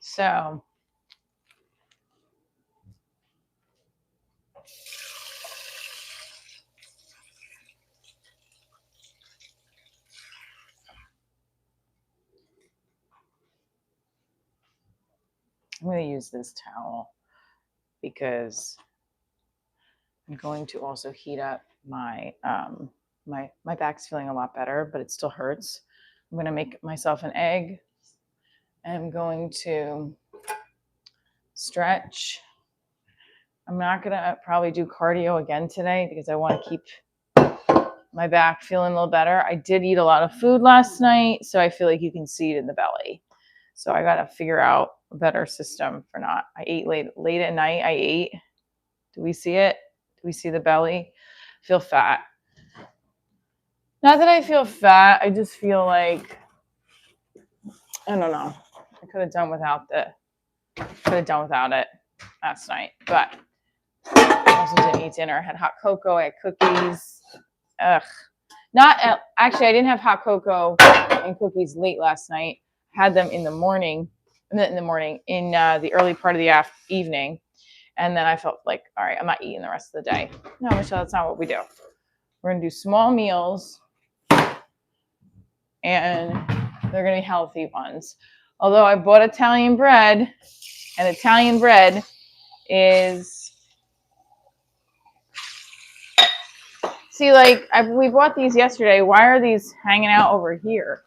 So I'm going to use this towel because I'm going to also heat up my my back's feeling a lot better, but it still hurts. I'm going to make myself an egg. I'm going to stretch. I'm not going to probably do cardio again today because I want to keep my back feeling a little better. I did eat a lot of food last night, so I feel like you can see it in the belly. So I got to figure out a better system for not. I ate late at night. I ate. Do we see it? Do we see the belly? I feel fat. Not that I feel fat. I just feel like, I don't know. I could have done without it last night, but I also didn't eat dinner. I had hot cocoa. I had cookies. Ugh. Actually, I didn't have hot cocoa and cookies late last night. I had them in the morning, in the early part of the evening. And then I felt like, all right, I'm not eating the rest of the day. No, Michelle, that's not what we do. We're going to do small meals, and they're going to be healthy ones. Although I bought Italian bread, and Italian bread is... See, like, we bought these yesterday. Why are these hanging out over here?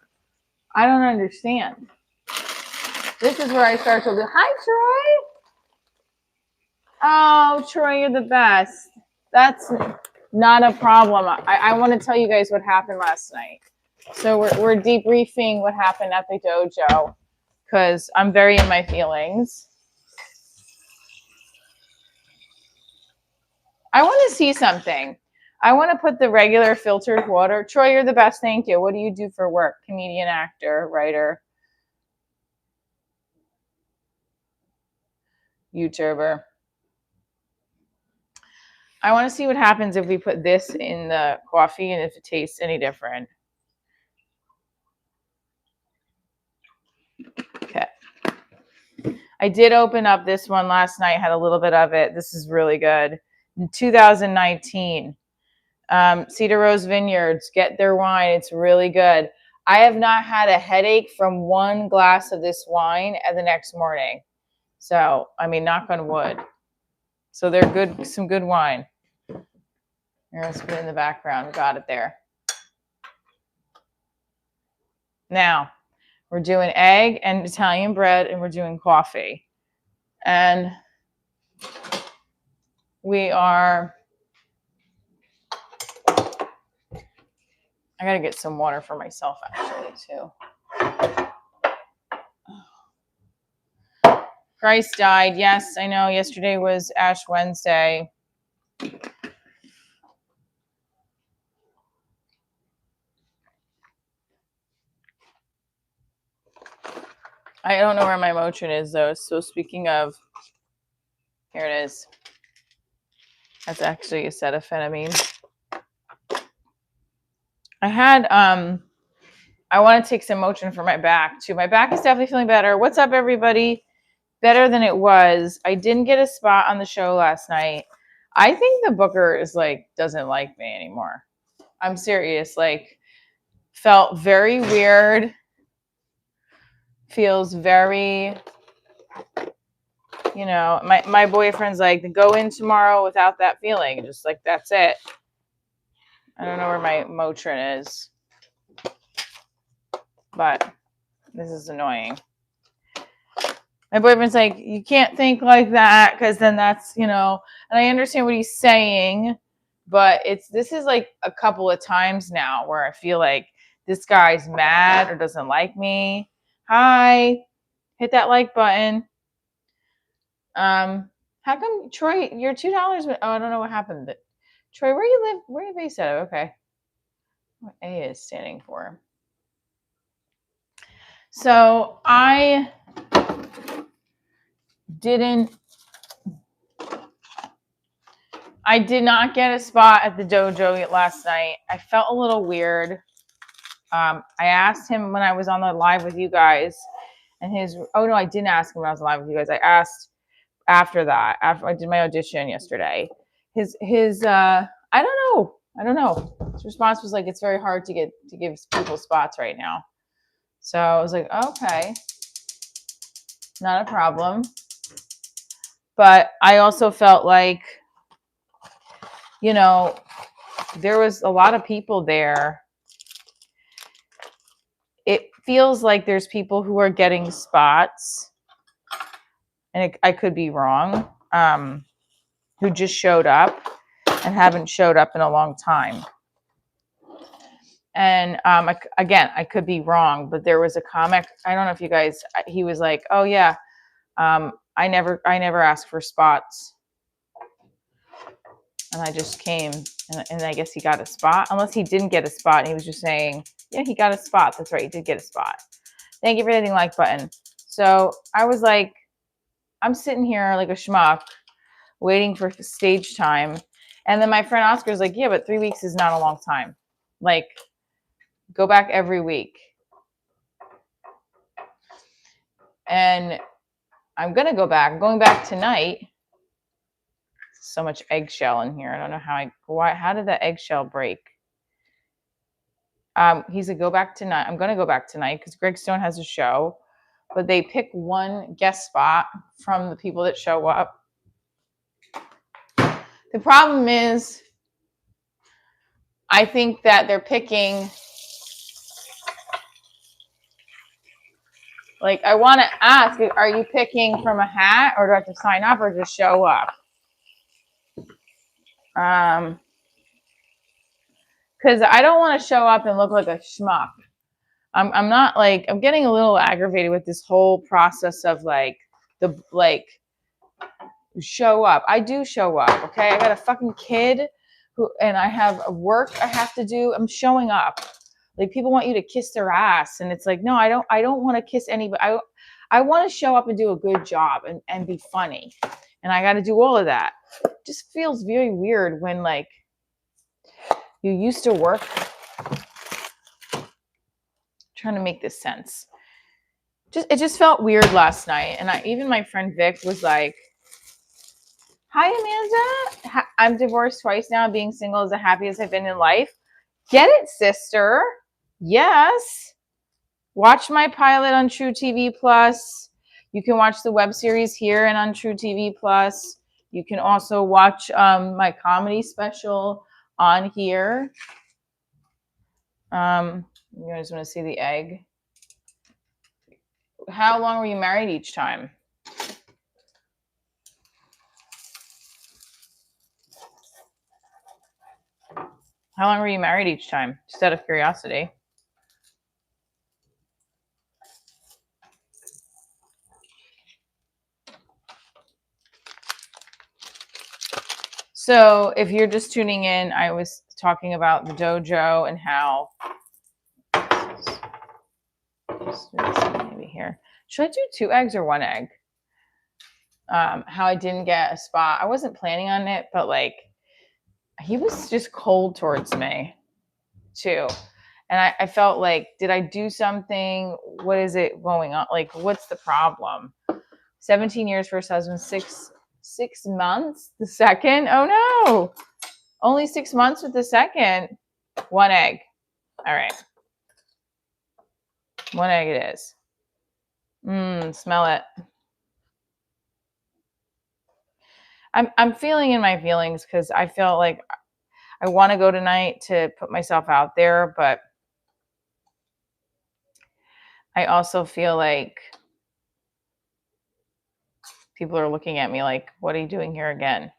I don't understand. This is where I start to... Hi, Troy! Oh, Troy, you're the best. That's not a problem. I want to tell you guys what happened last night. So we're debriefing what happened at the dojo because I'm very in my feelings. I want to see something. I want to put the regular filtered water. Troy, you're the best. Thank you. What do you do for work? Comedian, actor, writer, YouTuber. I want to see what happens if we put this in the coffee and if it tastes any different. Okay. I did open up this one last night, had a little bit of it. This is really good. In 2019, Cedar Rose Vineyards, get their wine. It's really good. I have not had a headache from one glass of this wine and the next morning. So, I mean, knock on wood. So they're good, some good wine. Here, let's put it in the background. We got it there. Now, we're doing egg and Italian bread, and we're doing coffee. And we are... I got to get some water for myself, actually, too. Christ died. Yes, I know. Yesterday was Ash Wednesday. I don't know where my Motrin is, though. So speaking of, here it is. That's actually acetaminophen. I had, I want to take some Motrin for my back, too. My back is definitely feeling better. What's up, everybody? Better than it was. I didn't get a spot on the show last night. I think the booker is like, doesn't like me anymore. I'm serious. Like, felt very weird. Feels very, you know, my boyfriend's like, go in tomorrow without that feeling. Just like, that's it. I don't know where my Motrin is. But this is annoying. My boyfriend's like, you can't think like that because then that's, you know, and I understand what he's saying, but this is like a couple of times now where I feel like this guy's mad or doesn't like me. Hi, hit that like button. How come, Troy, your $2? Oh, I don't know what happened. But Troy, where you live? Where are you based at? Okay. What A is standing for. So I did not get a spot at the dojo last night. I felt a little weird. I asked him when I was on the live with you guys, And oh no, I didn't ask him when I was live with you guys. I asked after that, after I did my audition yesterday. His I don't know. His response was like, it's very hard to give people spots right now. So I was like, okay, not a problem. But I also felt like, you know, there was a lot of people there. It feels like there's people who are getting spots, and I could be wrong, who just showed up and haven't showed up in a long time. And I could be wrong, but there was a comic. I don't know if you guys. He was like, "Oh yeah, I never asked for spots, and I just came, and I guess he got a spot. Unless he didn't get a spot, and he was just saying, yeah, he got a spot. That's right, he did get a spot. Thank you for hitting the like button." So I was like, I'm sitting here like a schmuck, waiting for stage time, and then my friend Oscar's like, yeah, but 3 weeks is not a long time. Like, go back every week. And I'm gonna go back. I'm going back tonight. So much eggshell in here. I don't know how did that eggshell break? He's like, go back tonight. I'm gonna go back tonight because Greg Stone has a show, but they pick one guest spot from the people that show up. The problem is, I think that they're picking, like, I want to ask, are you picking from a hat, or do I have to sign up, or just show up? Because I don't want to show up and look like a schmuck. I'm not like, I'm getting a little aggravated with this whole process of show up. I do show up, okay? I got a fucking kid and I have a work I have to do. I'm showing up. Like, people want you to kiss their ass, and it's like, no, I don't want to kiss anybody. I want to show up and do a good job and be funny. And I got to do all of that. It just feels very weird when, like, you used to work. I'm trying to make this sense. It just felt weird last night. And even my friend Vic was like, hi, Amanda. I'm divorced twice now. Being single is the happiest I've been in life. Get it, sister. Yes. Watch my pilot on True TV Plus. You can watch the web series here and on True TV Plus. You can also watch my comedy special on here. You guys want to see the egg? How long were you married each time? How long were you married each time? Just out of curiosity. So if you're just tuning in, I was talking about the dojo and how, maybe here. Should I do 2 eggs or 1 egg? How I didn't get a spot. I wasn't planning on it, but like, he was just cold towards me too. And I felt like, did I do something? What is it going on? Like, what's the problem? 17 years first husband, 6 months the second. Oh no, only 6 months with the second. 1 egg. All right, 1 egg it is. Smell it. I'm feeling in my feelings because I feel like I want to go tonight to put myself out there, but I also feel like people are looking at me like, what are you doing here again?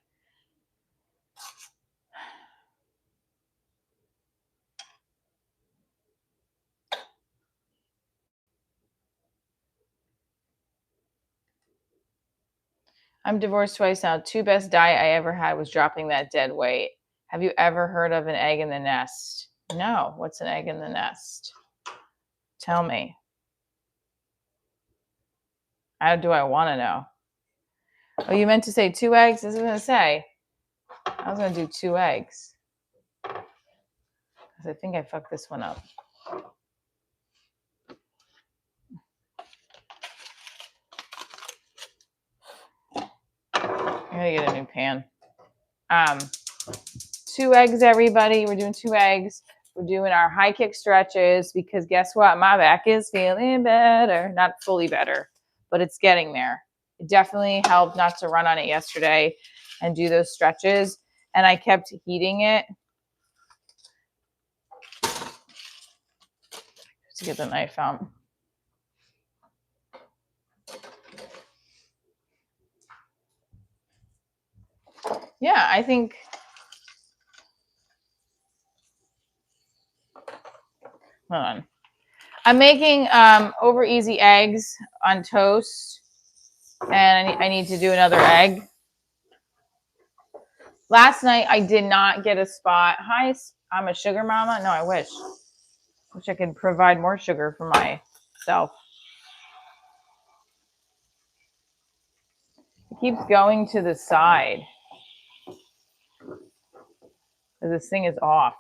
I'm divorced twice now. 2 best diet I ever had was dropping that dead weight. Have you ever heard of an egg in the nest? No. What's an egg in the nest? Tell me. How do I want to know? Oh, you meant to say 2 eggs? I was going to say. I was going to do 2 eggs. Because I think I fucked this one up. gotta get a new pan. 2 eggs, everybody. We're doing 2 eggs. We're doing our high kick stretches because guess what? My back is feeling better. Not fully better, but it's getting there. It definitely helped not to run on it yesterday and do those stretches. And I kept heating it. To get the knife out. Yeah, I think. Hold on. I'm making over easy eggs on toast, and I need to do another egg. Last night I did not get a spot. Hi, I'm a sugar mama. No, I wish. Wish I could provide more sugar for myself. It keeps going to the side. This thing is off.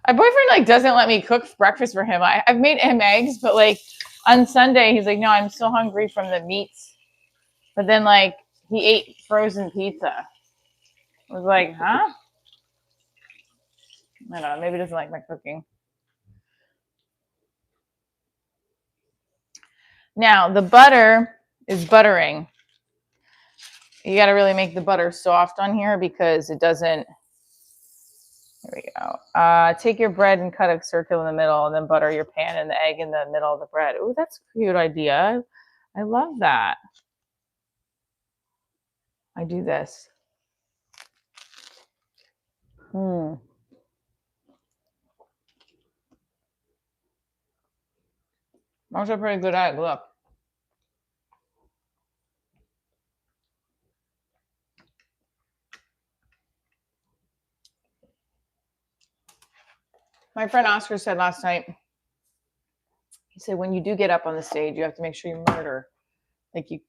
My boyfriend doesn't let me cook breakfast for him. I've made him eggs, but on Sunday he's like, no, I'm still hungry from the meats. But then he ate frozen pizza. I was like, huh? I don't know. Maybe he doesn't like my cooking. Now the butter is buttering. You got to really make the butter soft on here because it doesn't. Here we go. Take your bread and cut a circle in the middle and then butter your pan and the egg in the middle of the bread. Oh, that's a cute idea. I love that. I do this. That's a pretty good egg. Look. My friend Oscar said last night, he said, when you do get up on the stage, you have to make sure you murder.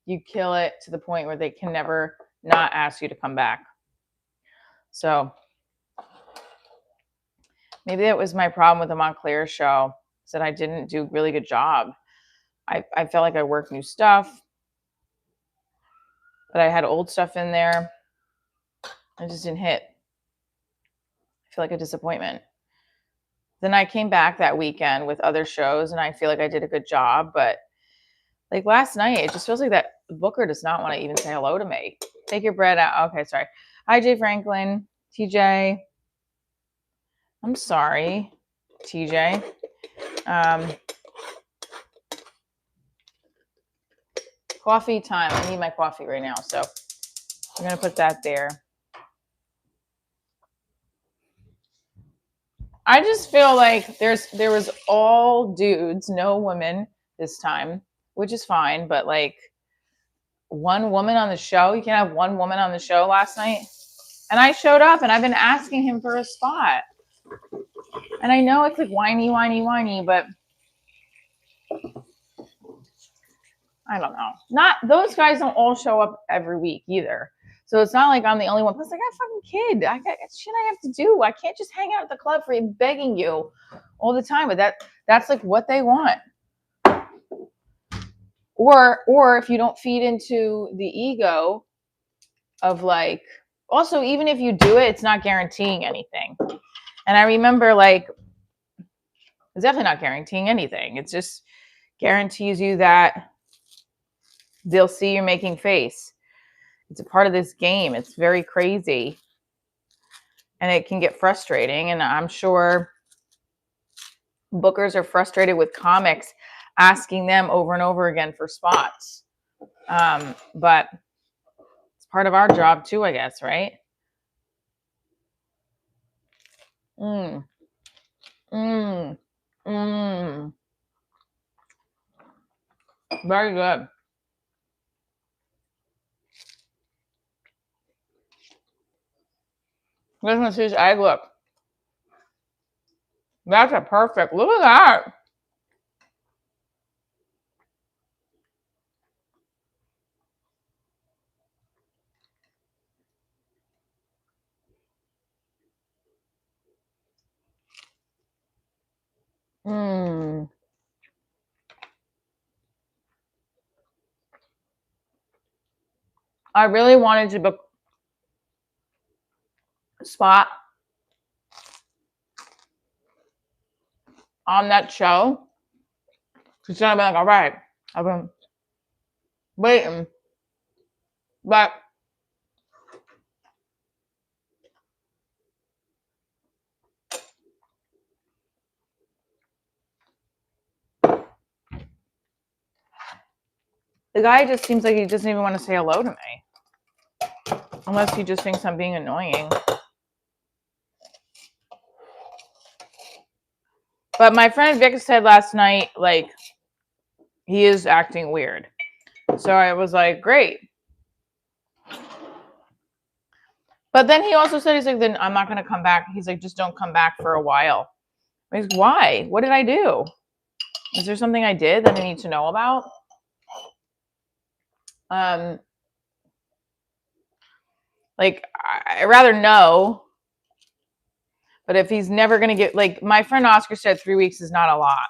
You kill it to the point where they can never not ask you to come back. So maybe that was my problem with the Montclair show, is that I didn't do a really good job. I felt like I worked new stuff, but I had old stuff in there. I just didn't hit. I feel like a disappointment. Then I came back that weekend with other shows, and I feel like I did a good job. But last night, it just feels like that booker does not want to even say hello to me. Take your bread out. Okay, sorry. Hi, Jay Franklin. TJ. I'm sorry, TJ. Coffee time. I need my coffee right now, so I'm going to put that there. I just feel like there was all dudes, no women this time, which is fine. But one woman on the show, you can have one woman on the show last night. And I showed up and I've been asking him for a spot. And I know it's whiny, but I don't know. Those guys don't all show up every week either. So it's not like I'm the only one. Plus, I got a fucking kid. I got shit I have to do. I can't just hang out at the club for begging you all the time. But that's what they want. Or if you don't feed into the ego of also, even if you do it, it's not guaranteeing anything. And I remember it's definitely not guaranteeing anything. It just guarantees you that they'll see you're making face. It's a part of this game. It's very crazy. And it can get frustrating. And I'm sure bookers are frustrated with comics asking them over and over again for spots. But it's part of our job too, I guess, right? Very good. Listen to this egg. Look. That's a perfect. Look at that. I really wanted to book a spot on that show. Because then I'd be like, all right, I've been waiting. But the guy just seems like he doesn't even want to say hello to me. Unless he just thinks I'm being annoying. But my friend Vic said last night, like, he is acting weird. So I was like, great. But then he also said, he's like, then I'm not going to come back. He's like, just don't come back for a while. I was like, why? What did I do? Is there something I did that I need to know about? Like, I'd rather know. But if he's never going to get, like, my friend Oscar said 3 weeks is not a lot.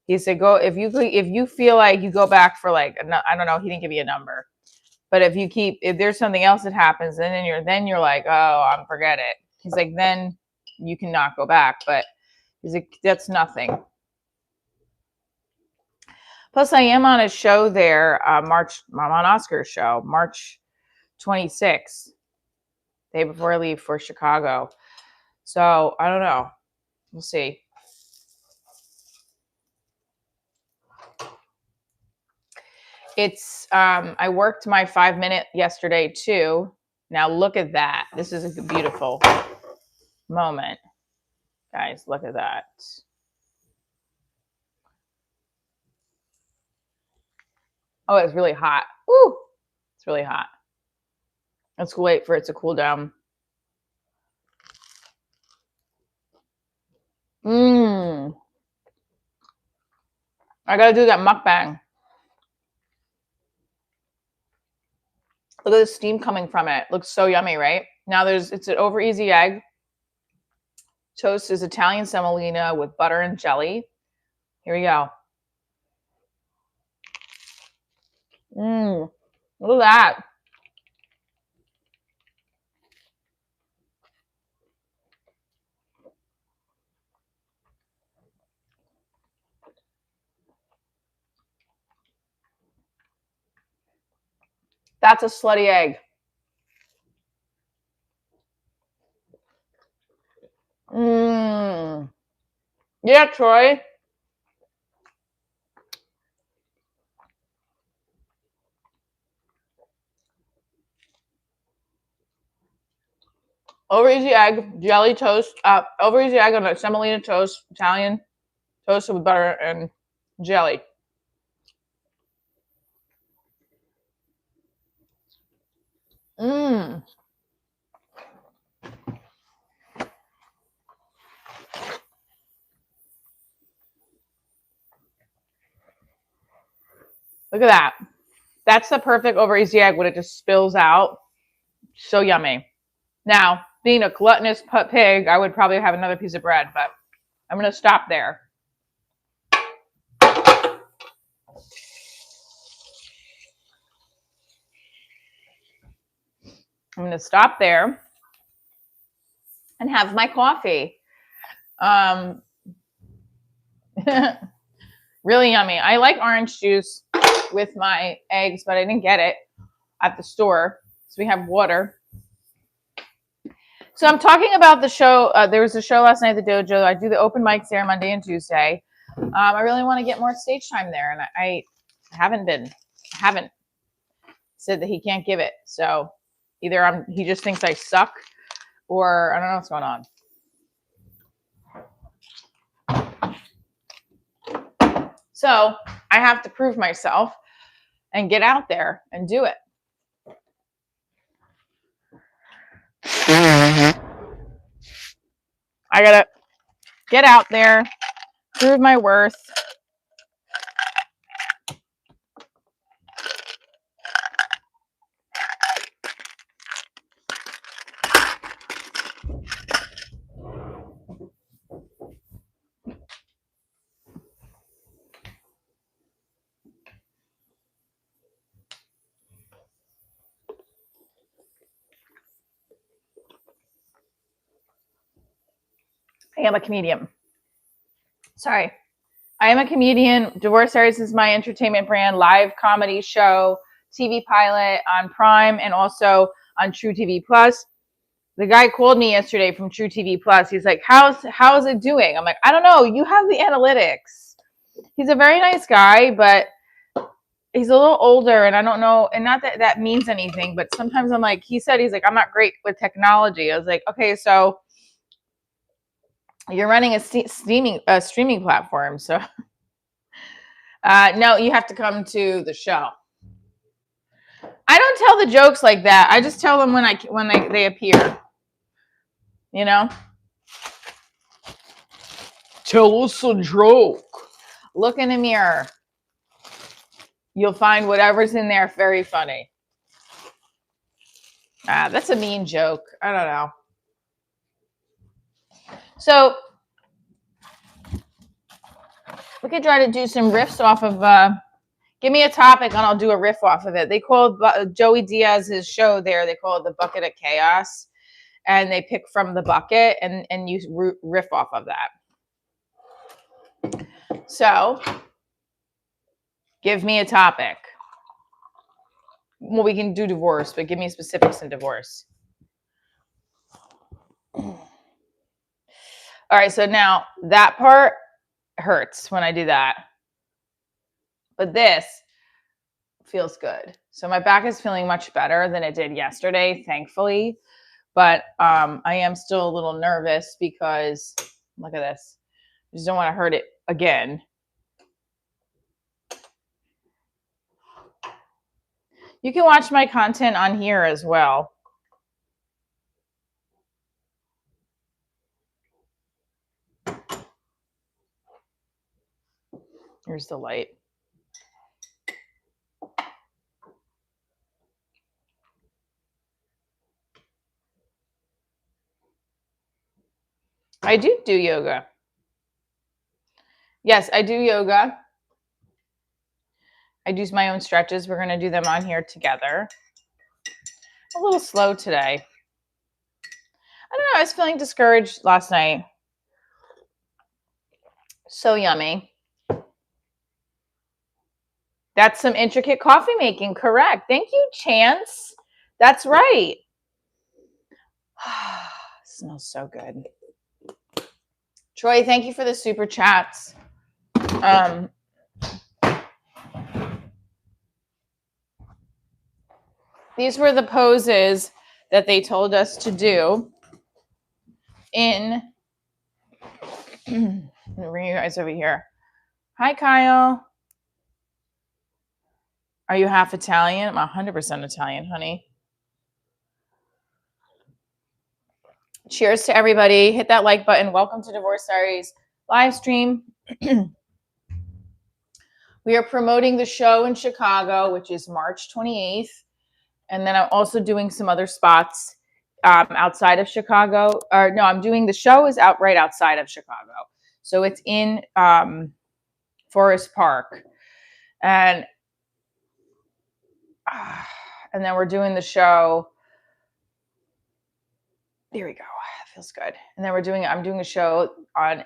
He said, go, if you feel like you go back for like, I don't know, he didn't give you a number. But if there's something else that happens, and then you're like, oh, forget it. He's like, then you cannot go back. But he's like, that's nothing. Plus, I am on a show there, I'm on Oscar's show, March 26th, day before I leave for Chicago. So I don't know. We'll see. It's I worked my 5-minute yesterday too. Now look at that. This is a beautiful moment. Guys, look at that. Oh, it's really hot. Woo! It's really hot. Let's wait for it to cool down. I gotta do that mukbang. Look at the steam coming from it. Looks so yummy, right? Now it's an over easy egg. Toast is Italian semolina with butter and jelly. Here we go. Look at that. That's a slutty egg. Yeah, Troy. Over easy egg, jelly toast, over easy egg on a semolina toast, Italian toasted with butter and jelly. Look at that. That's the perfect over easy egg when it just spills out. So yummy. Now, being a gluttonous pig, I would probably have another piece of bread, but I'm going to stop there. I'm going to stop there and have my coffee. Really yummy. I like orange juice with my eggs, but I didn't get it at the store. So we have water. So I'm talking about the show. There was a show last night at the Dojo. I do the open mics there Monday and Tuesday. I really want to get more stage time there, and I haven't said that he can't give it. So either he just thinks I suck, or I don't know what's going on. So I have to prove myself and get out there and do it. I gotta get out there, prove my worth. I am a comedian. Sorry. I am a comedian. Divorce Diaries is my entertainment brand, live comedy show, TV pilot on Prime and also on True TV Plus. The guy called me yesterday from True TV Plus. He's like, how's it doing? I'm like, I don't know. You have the analytics. He's a very nice guy, but he's a little older, and I don't know, and not that that means anything, but sometimes I'm like, he's like, I'm not great with technology. I was like, okay, so you're running a streaming platform, so no, you have to come to the show. I don't tell the jokes like that. I just tell them when they appear. You know? Tell us a joke. Look in the mirror. You'll find whatever's in there very funny. That's a mean joke. I don't know. So we could try to do some riffs off of give me a topic and I'll do a riff off of it. They called Joey Diaz's show there, they call it the Bucket of Chaos. And they pick from the bucket and you riff off of that. So give me a topic. Well, we can do divorce, but give me specifics in divorce. All right, so now that part hurts when I do that. But this feels good. So my back is feeling much better than it did yesterday, thankfully. But I am still a little nervous because, look at this. I just don't want to hurt it again. You can watch my content on here as well. Here's the light. I do yoga. Yes, I do yoga. I do my own stretches. We're going to do them on here together. A little slow today. I don't know. I was feeling discouraged last night. So yummy. That's some intricate coffee making. Correct. Thank you, Chance. That's right. Smells so good. Troy, thank you for the super chats. These were the poses that they told us to do in. Bring you guys over here. Hi, Kyle. Are you half Italian? I'm 100% Italian, honey. Cheers to everybody. Hit that like button. Welcome to Divorce Diaries live stream. We are promoting the show in Chicago, which is March 28th. And then I'm also doing some other spots outside of Chicago. Or no, I'm doing the show is right outside of Chicago. So it's in Forest Park. And then we're doing the show. There we go. Feels good. And then I'm doing a show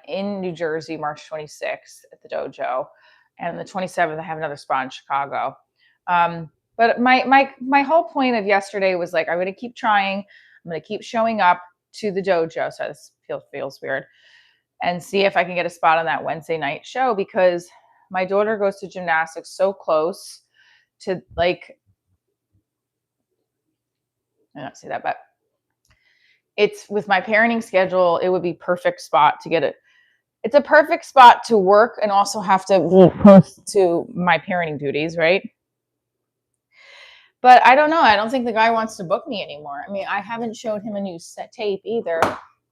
in New Jersey, March 26th at the Dojo. And the 27th, I have another spot in Chicago. But my whole point of yesterday was like, I'm going to keep trying. I'm going to keep showing up to the Dojo. So this feels weird. And see if I can get a spot on that Wednesday night show, because my daughter goes to gymnastics so close to like, I don't see that, but it's with my parenting schedule, it would be perfect spot to get it. It's a perfect spot to work and also have to be close to my parenting duties, right? But I don't know. I don't think the guy wants to book me anymore. I mean, I haven't showed him a new set tape either.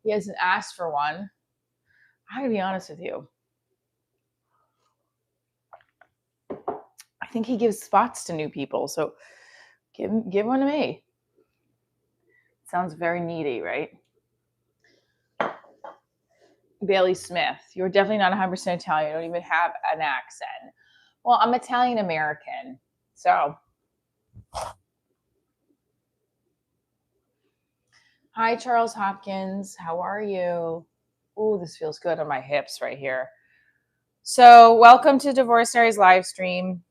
He hasn't asked for one. I gotta be honest with you. I think he gives spots to new people. So give one to me. Sounds very needy, right? Bailey Smith, you're definitely not 100% Italian. You don't even have an accent. Well, I'm Italian American. So, hi, Charles Hopkins. How are you? Ooh, this feels good on my hips right here. So welcome to Divorce Diaries live stream.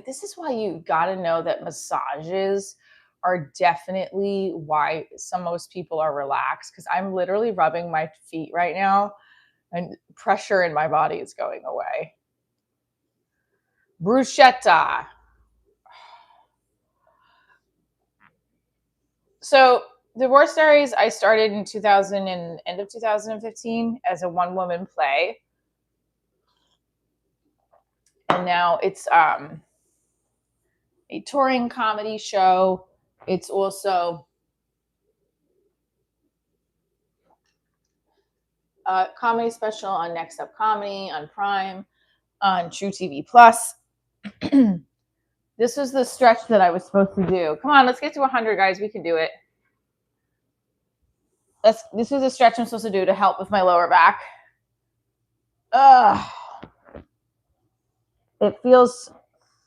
This is why you got to know that massages are definitely why most people are relaxed, because I'm literally rubbing my feet right now and pressure in my body is going away. Bruschetta. So Divorce Diaries, I started in end of 2015 as a one-woman play. And now it's a touring comedy show. It's also a comedy special on Next Up Comedy, on Prime, on True TV Plus. This was the stretch that I was supposed to do. Come on, let's get to 100, guys. We can do it. This was a stretch I'm supposed to do to help with my lower back. It feels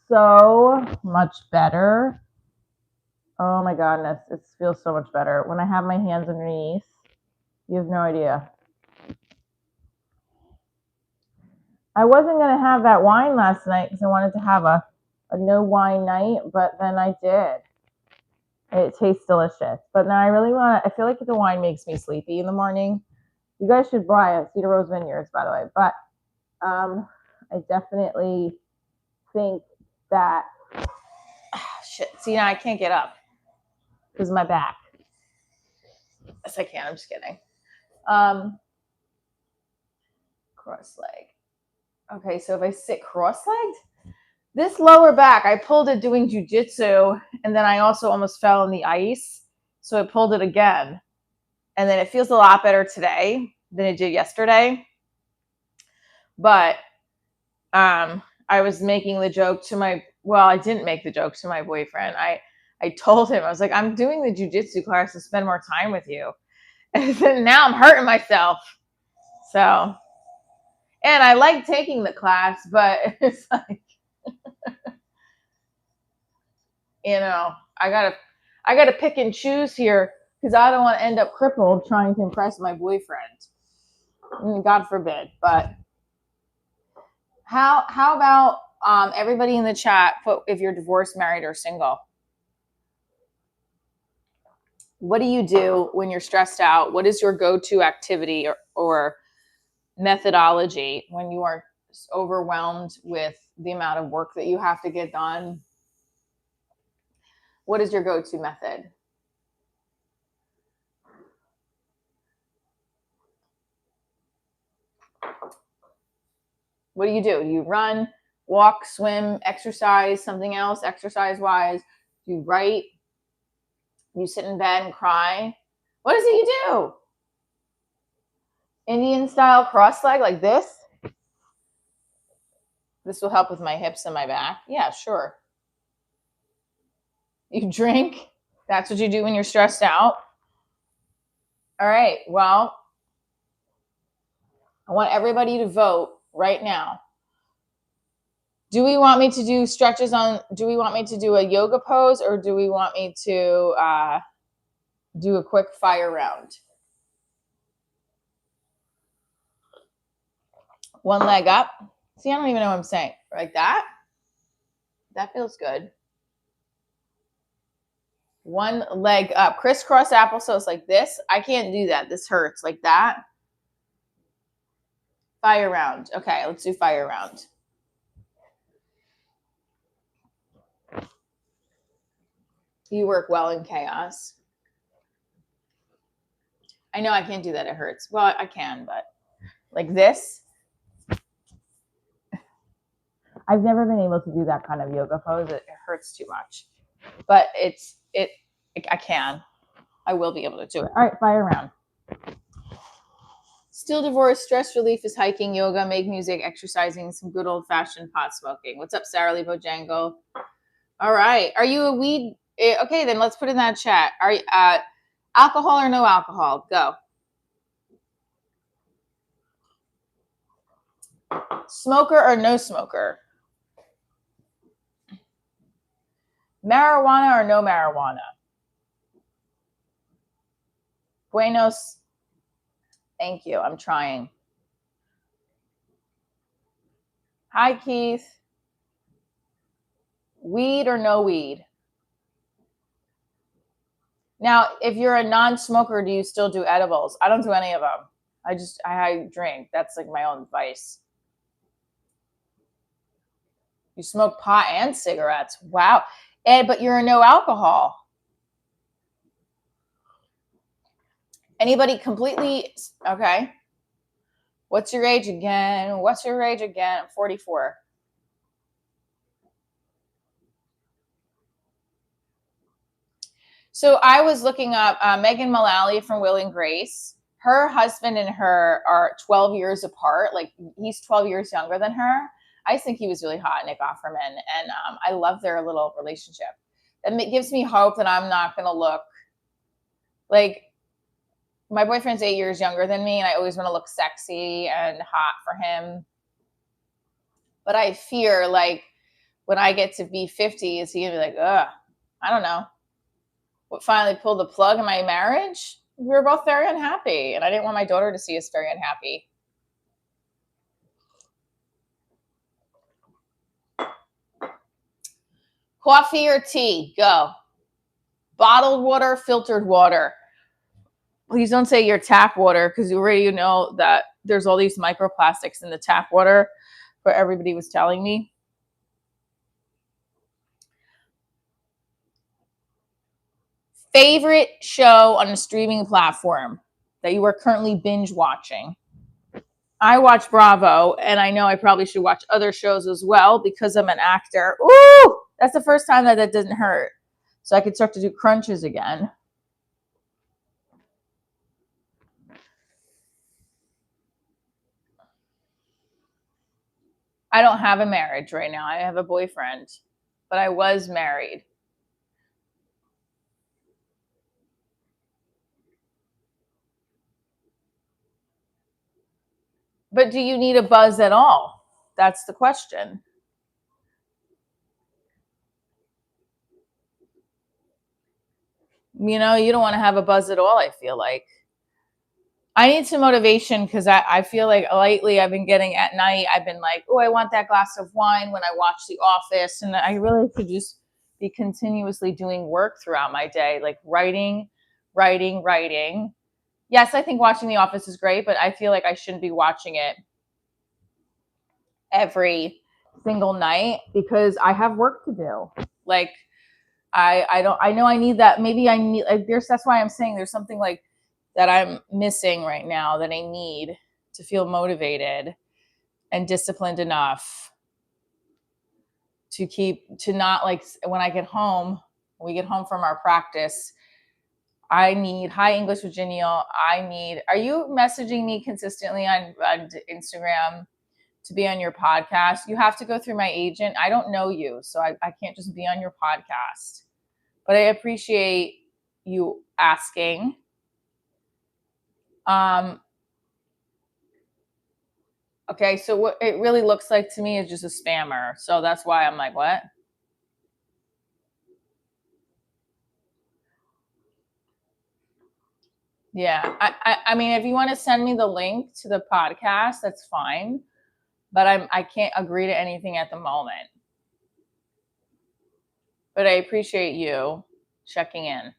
so much better. Oh my goodness, it feels so much better. When I have my hands underneath, you have no idea. I wasn't going to have that wine last night because I wanted to have a no wine night, but then I did. It tastes delicious. But now I feel like the wine makes me sleepy in the morning. You guys should buy Cedar Rose Vineyards, by the way. But I definitely think that, shit, see, now I can't get up because of my back. Yes, I can. I'm just kidding. Cross leg. Okay, so if I sit cross-legged, this lower back, I pulled it doing jiu-jitsu, and then I also almost fell in the ice, so I pulled it again. And then it feels a lot better today than it did yesterday. But I was making the joke to I didn't make the joke to my boyfriend. I told him, I was like, I'm doing the jiu-jitsu class to spend more time with you. And then now I'm hurting myself. So, and I like taking the class, but it's like, I gotta pick and choose here because I don't want to end up crippled trying to impress my boyfriend. God forbid. But how about everybody in the chat put if you're divorced, married, or single? What do you do when you're stressed out? What is your go-to activity or methodology when you are overwhelmed with the amount of work that you have to get done? What is your go-to method? What do? You run, walk, swim, exercise, something else exercise-wise? Do you write? You sit in bed and cry? What is it you do? Indian style cross leg like this? This will help with my hips and my back. Yeah, sure. You drink? That's what you do when you're stressed out? All right, well, I want everybody to vote right now. Do we want me to do stretches do we want me to do a yoga pose, or do we want me to do a quick fire round? One leg up. See, I don't even know what I'm saying. Like that? That feels good. One leg up. Crisscross applesauce like this. I can't do that. This hurts. Like that. Fire round. Okay, let's do fire round. You work well in chaos. I know I can't do that. It hurts. Well, I can, but like this. I've never been able to do that kind of yoga pose. It hurts too much. But I can. I will be able to do it. All right, fire round. Still divorced, stress relief is hiking, yoga, make music, exercising, some good old-fashioned pot smoking. What's up, Sarah Lee Bojangle? All right. Are you a weed? Okay, then let's put in that chat. Are you alcohol or no alcohol? Go. Smoker or no smoker? Marijuana or no marijuana? Buenos. Thank you. I'm trying. Hi, Keith. Weed or no weed? Now, if you're a non-smoker, do you still do edibles? I don't do any of them. I drink. That's like my own vice. You smoke pot and cigarettes. Wow. But you're a no alcohol. Anybody completely, okay. What's your age again? What's your age again? 44. So I was looking up Megan Mullally from Will and Grace. Her husband and her are 12 years apart. Like, he's 12 years younger than her. I think he was really hot, Nick Offerman. And I love their little relationship. And it gives me hope that I'm not going to look like, my boyfriend's 8 years younger than me, and I always want to look sexy and hot for him. But I fear, like, when I get to be 50, is he going to be like, ugh, I don't know. What finally pulled the plug in my marriage? We were both very unhappy, and I didn't want my daughter to see us very unhappy. Coffee or tea? Go. Bottled water, filtered water. Please don't say your tap water, because you already know that there's all these microplastics in the tap water, but everybody was telling me. Favorite show on a streaming platform that you are currently binge watching? I watch Bravo, and I know I probably should watch other shows as well because I'm an actor. Ooh, that's the first time that doesn't hurt. So I could start to do crunches again. I don't have a marriage right now. I have a boyfriend, but I was married. But do you need a buzz at all? That's the question. You know, you don't want to have a buzz at all, I feel like. I need some motivation because I feel like lately I've been getting at night, I've been like, oh, I want that glass of wine when I watch The Office. And I really could just be continuously doing work throughout my day, like writing. Yes, I think watching The Office is great, but I feel like I shouldn't be watching it every single night because I have work to do. Like, I know I need that. Maybe I need, like, that's why I'm saying there's something like that I'm missing right now that I need to feel motivated and disciplined enough to not, like, when we get home from our practice, I need, hi English Virginia, are you messaging me consistently on Instagram to be on your podcast? You have to go through my agent. I don't know you, so I can't just be on your podcast. But I appreciate you asking. Okay, so what it really looks like to me is just a spammer. So that's why I'm like, what? Yeah, I mean, if you want to send me the link to the podcast, that's fine. But I can't agree to anything at the moment. But I appreciate you checking in.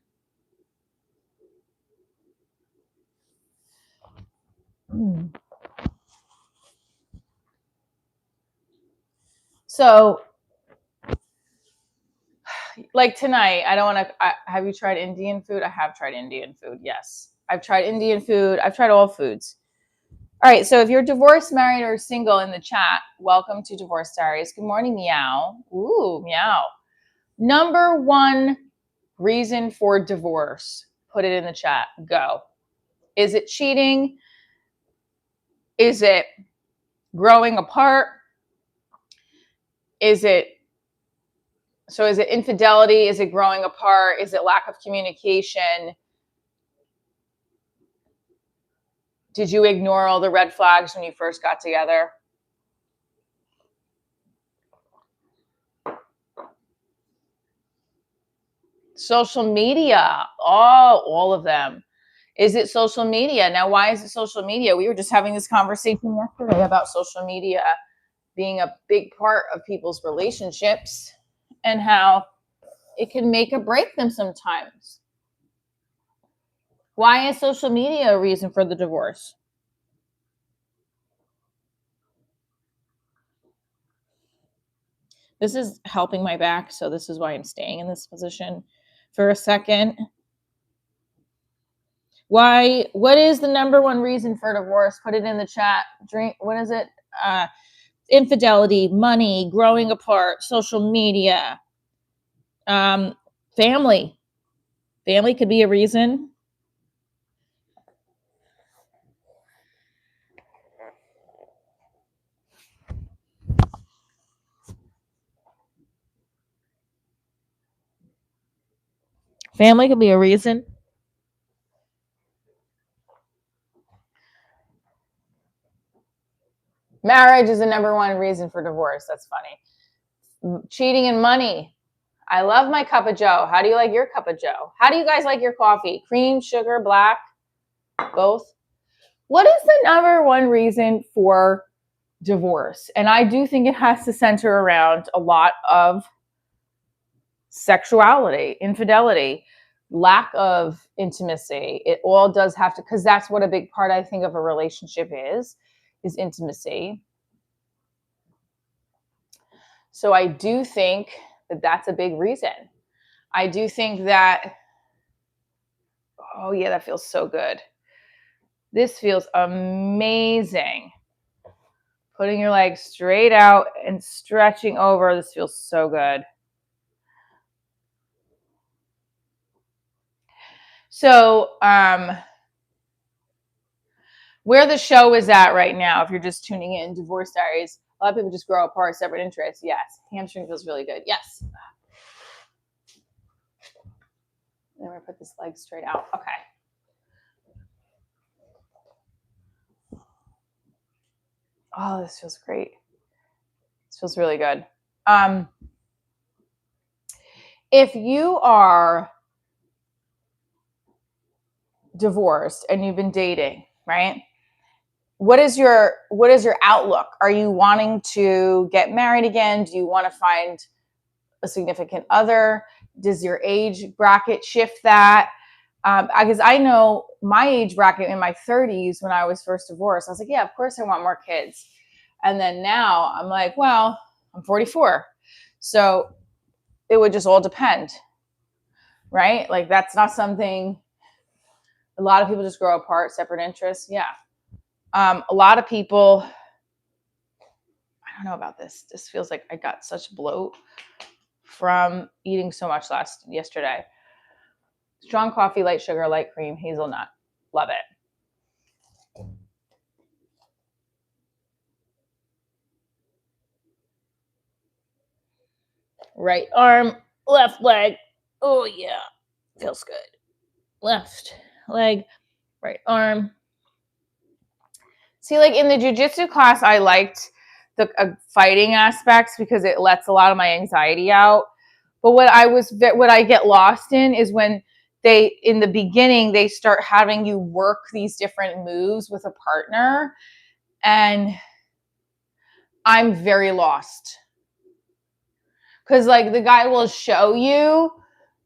So, like tonight, I don't want to. Have you tried Indian food? I have tried Indian food. Yes, I've tried Indian food. I've tried all foods. All right. So if you're divorced, married, or single in the chat, welcome to Divorce Diaries. Good morning, meow. Ooh, meow. Number one reason for divorce. Put it in the chat. Go. Is it cheating? Is it growing apart? Is it infidelity? Is it growing apart? Is it lack of communication? Did you ignore all the red flags when you first got together? Social media. Oh, all of them. Is it social media? Now, why is it social media? We were just having this conversation yesterday about social media being a big part of people's relationships and how it can make or break them sometimes. Why is social media a reason for the divorce? This is helping my back, so this is why I'm staying in this position for a second. Why? What is the number one reason for divorce? Put it in the chat. What is it? Infidelity, money, growing apart, social media, family. Family could be a reason. Family could be a reason. Marriage is the number one reason for divorce. That's funny. Cheating and money. I love my cup of joe. How do you like your cup of joe? How do you guys like your coffee? Cream, sugar, black? Both? What is the number one reason for divorce? And I do think it has to center around a lot of sexuality, infidelity, lack of intimacy. It all does have to, because that's what a big part, I think, of a relationship is intimacy. So I do think that that's a big reason. I do think that, oh yeah, that feels so good. This feels amazing. Putting your legs straight out and stretching over. This feels so good. So, where the show is at right now, if you're just tuning in, Divorce Diaries, a lot of people just grow apart, separate interests. Yes. Hamstring feels really good. Yes. Then we're going to put this leg straight out. Okay. Oh, this feels great. This feels really good. If you are divorced and you've been dating, right? What is your outlook? Are you wanting to get married again? Do you want to find a significant other? Does your age bracket shift that? Because I know my age bracket in my 30s when I was first divorced, I was like, yeah, of course I want more kids. And then now I'm like, well, I'm 44. So it would just all depend, right? Like that's not something, a lot of people just grow apart, separate interests. Yeah. A lot of people, I don't know about this. This feels like I got such bloat from eating so much yesterday. Strong coffee, light sugar, light cream, hazelnut. Love it. Right arm, left leg. Oh yeah, feels good. Left leg, right arm. See, like in the jiu-jitsu class, I liked the fighting aspects because it lets a lot of my anxiety out. But what I get lost in is when they, in the beginning, they start having you work these different moves with a partner, and I'm very lost. Because like the guy will show you,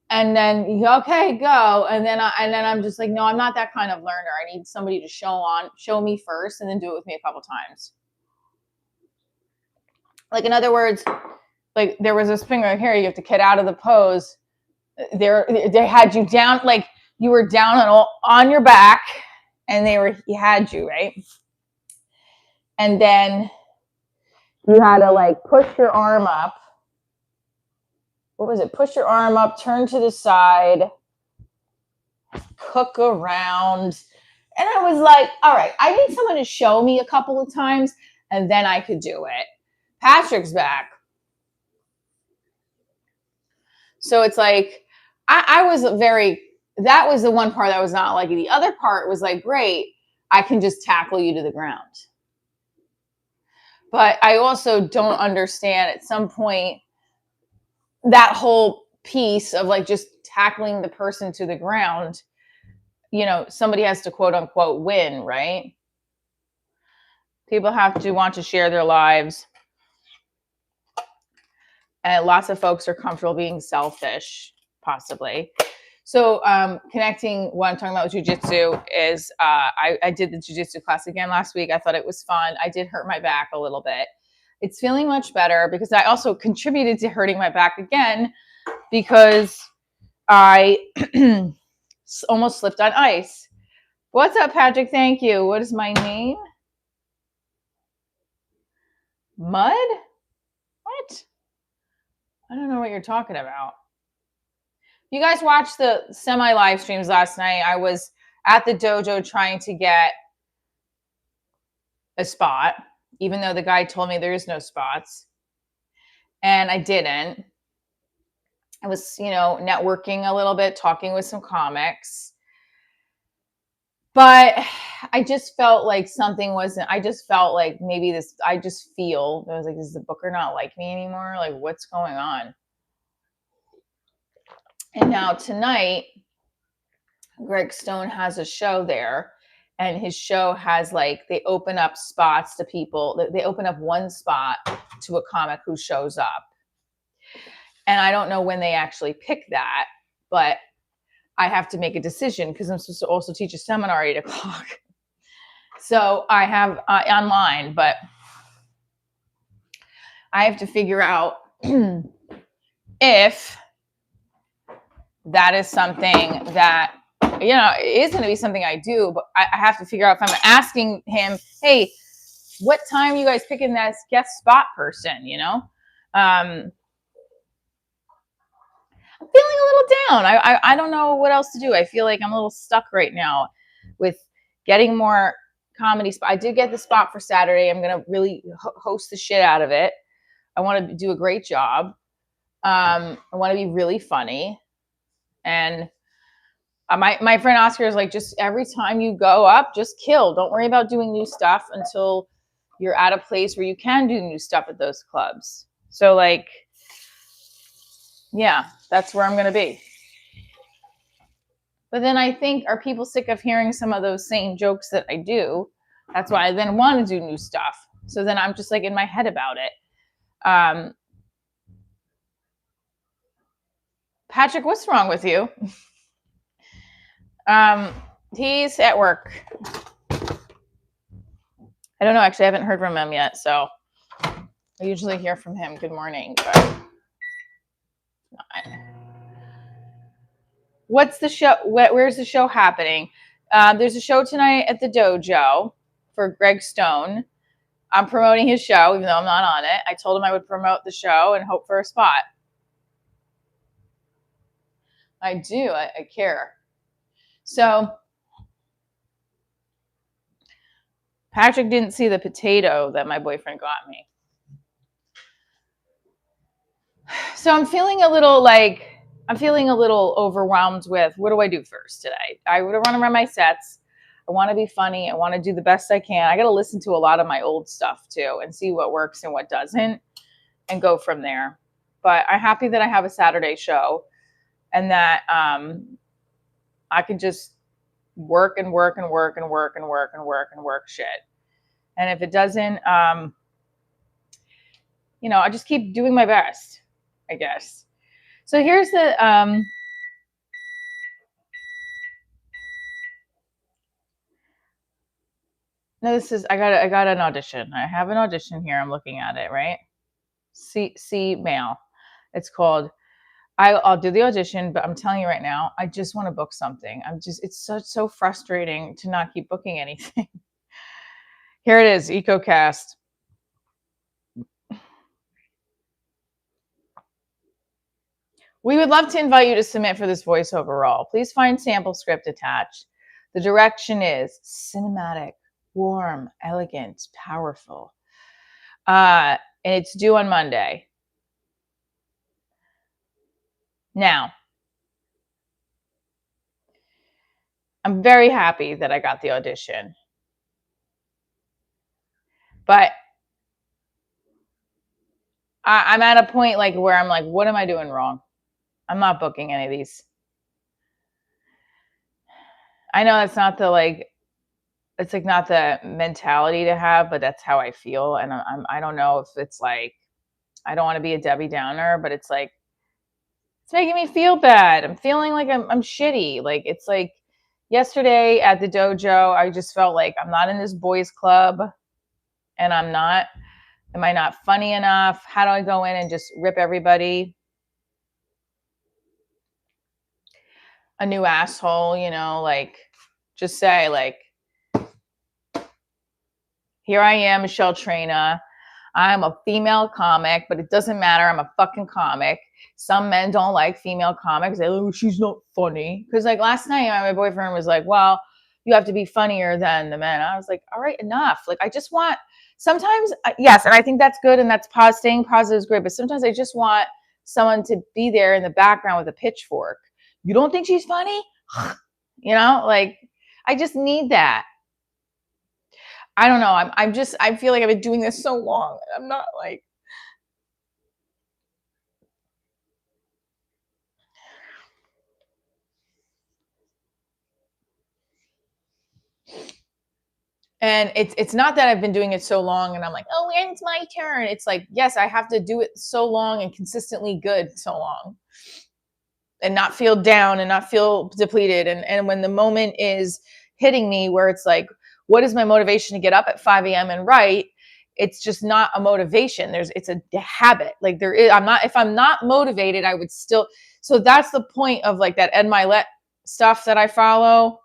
and then you go, okay, go, and then I'm just like, no, I'm not that kind of learner. I need somebody to show me first, and then do it with me a couple times. Like in other words, like there was this thing right here. You have to get out of the pose. They had you down, like you were down on your back, and he had you right, and then you had to like push your arm up. What was it? Push your arm up, turn to the side, cook around. And I was like, all right, I need someone to show me a couple of times and then I could do it. Patrick's back. So it's like, that was the one part that was not like, the other part was like, great, I can just tackle you to the ground. But I also don't understand at some point that whole piece of like just tackling the person to the ground, you know, somebody has to quote unquote win, right? People have to want to share their lives. And lots of folks are comfortable being selfish, possibly. So connecting what I'm talking about with jiu-jitsu is I did the jiu-jitsu class again last week. I thought it was fun. I did hurt my back a little bit. It's feeling much better because I also contributed to hurting my back again because I almost slipped on ice. What's up, Patrick? Thank you. What is my name? Mud? What? I don't know what you're talking about. You guys watched the semi-live streams last night. I was at the dojo trying to get a spot, even though the guy told me there is no spots. And I didn't. I was, you know, networking a little bit, talking with some comics. But I just felt like something wasn't, I just felt like maybe this, I just feel, I was like, does the booker not like me anymore? Like, what's going on? And now tonight, Greg Stone has a show there, and his show has like, they open up spots to people. They open up one spot to a comic who shows up. And I don't know when they actually pick that, but I have to make a decision because I'm supposed to also teach a seminar at 8:00. So I have online, but I have to figure out if that is something that, you know, it is going to be something I do, but I have to figure out if I'm asking him, hey, what time are you guys picking that guest spot person, you know? I'm feeling a little down. I don't know what else to do. I feel like I'm a little stuck right now with getting more comedy spot. I did get the spot for Saturday. I'm going to really host the shit out of it. I want to do a great job. I want to be really funny. And my friend Oscar is like, just every time you go up, just kill. Don't worry about doing new stuff until you're at a place where you can do new stuff at those clubs. So like, yeah, that's where I'm going to be. But then I think, are people sick of hearing some of those same jokes that I do? That's why I then want to do new stuff. So then I'm just like in my head about it. Patrick, what's wrong with you? He's at work. I don't know. Actually, I haven't heard from him yet. So I usually hear from him. Good morning. But what's the show? Where's the show happening? There's a show tonight at the Dojo for Greg Stone. I'm promoting his show, even though I'm not on it. I told him I would promote the show and hope for a spot. I do. I care. So Patrick didn't see the potato that my boyfriend got me. So I'm feeling a little overwhelmed with, what do I do first today? I would run around my sets. I want to be funny. I want to do the best I can. I got to listen to a lot of my old stuff too and see what works and what doesn't and go from there. But I'm happy that I have a Saturday show and that I can just work and work and work and work and work and work and work shit. And if it doesn't, you know, I just keep doing my best, I guess. So here's the no, this is I got an audition. I have an audition here. I'm looking at it, right? See mail. It's called I'll do the audition, but I'm telling you right now, I just want to book something. It's so frustrating to not keep booking anything. Here it is, EcoCast. We would love to invite you to submit for this voiceover role. Please find sample script attached. The direction is cinematic, warm, elegant, powerful. And it's due on Monday. Now, I'm very happy that I got the audition. But I'm at a point like where I'm like, what am I doing wrong? I'm not booking any of these. I know that's not the like, it's like not the mentality to have, but that's how I feel. And I don't know if it's like, I don't want to be a Debbie Downer, but it's like, it's making me feel bad. I'm feeling like I'm shitty. Like, it's like yesterday at the dojo, I just felt like I'm not in this boys club and am I not funny enough? How do I go in and just rip everybody a new asshole, you know, like just say like, here I am, Michelle Traina. I'm a female comic, but it doesn't matter. I'm a fucking comic. Some men don't like female comics. They like, she's not funny. Because like last night, my boyfriend was like, well, you have to be funnier than the men. I was like, all right, enough. Like, I just want, sometimes, yes, and I think that's good and that's staying positive is great. But sometimes I just want someone to be there in the background with a pitchfork. You don't think she's funny? You know, like, I just need that. I don't know. I feel like I've been doing this so long. I'm not like, and it's not that I've been doing it so long and I'm like, oh, when's my turn? It's like, yes, I have to do it so long and consistently good so long and not feel down and not feel depleted. And when the moment is hitting me where it's like, what is my motivation to get up at 5 a.m. and write? It's just not a motivation. It's a habit. Like there is, if I'm not motivated, I would still, so that's the point of like that Ed Milet stuff that I follow.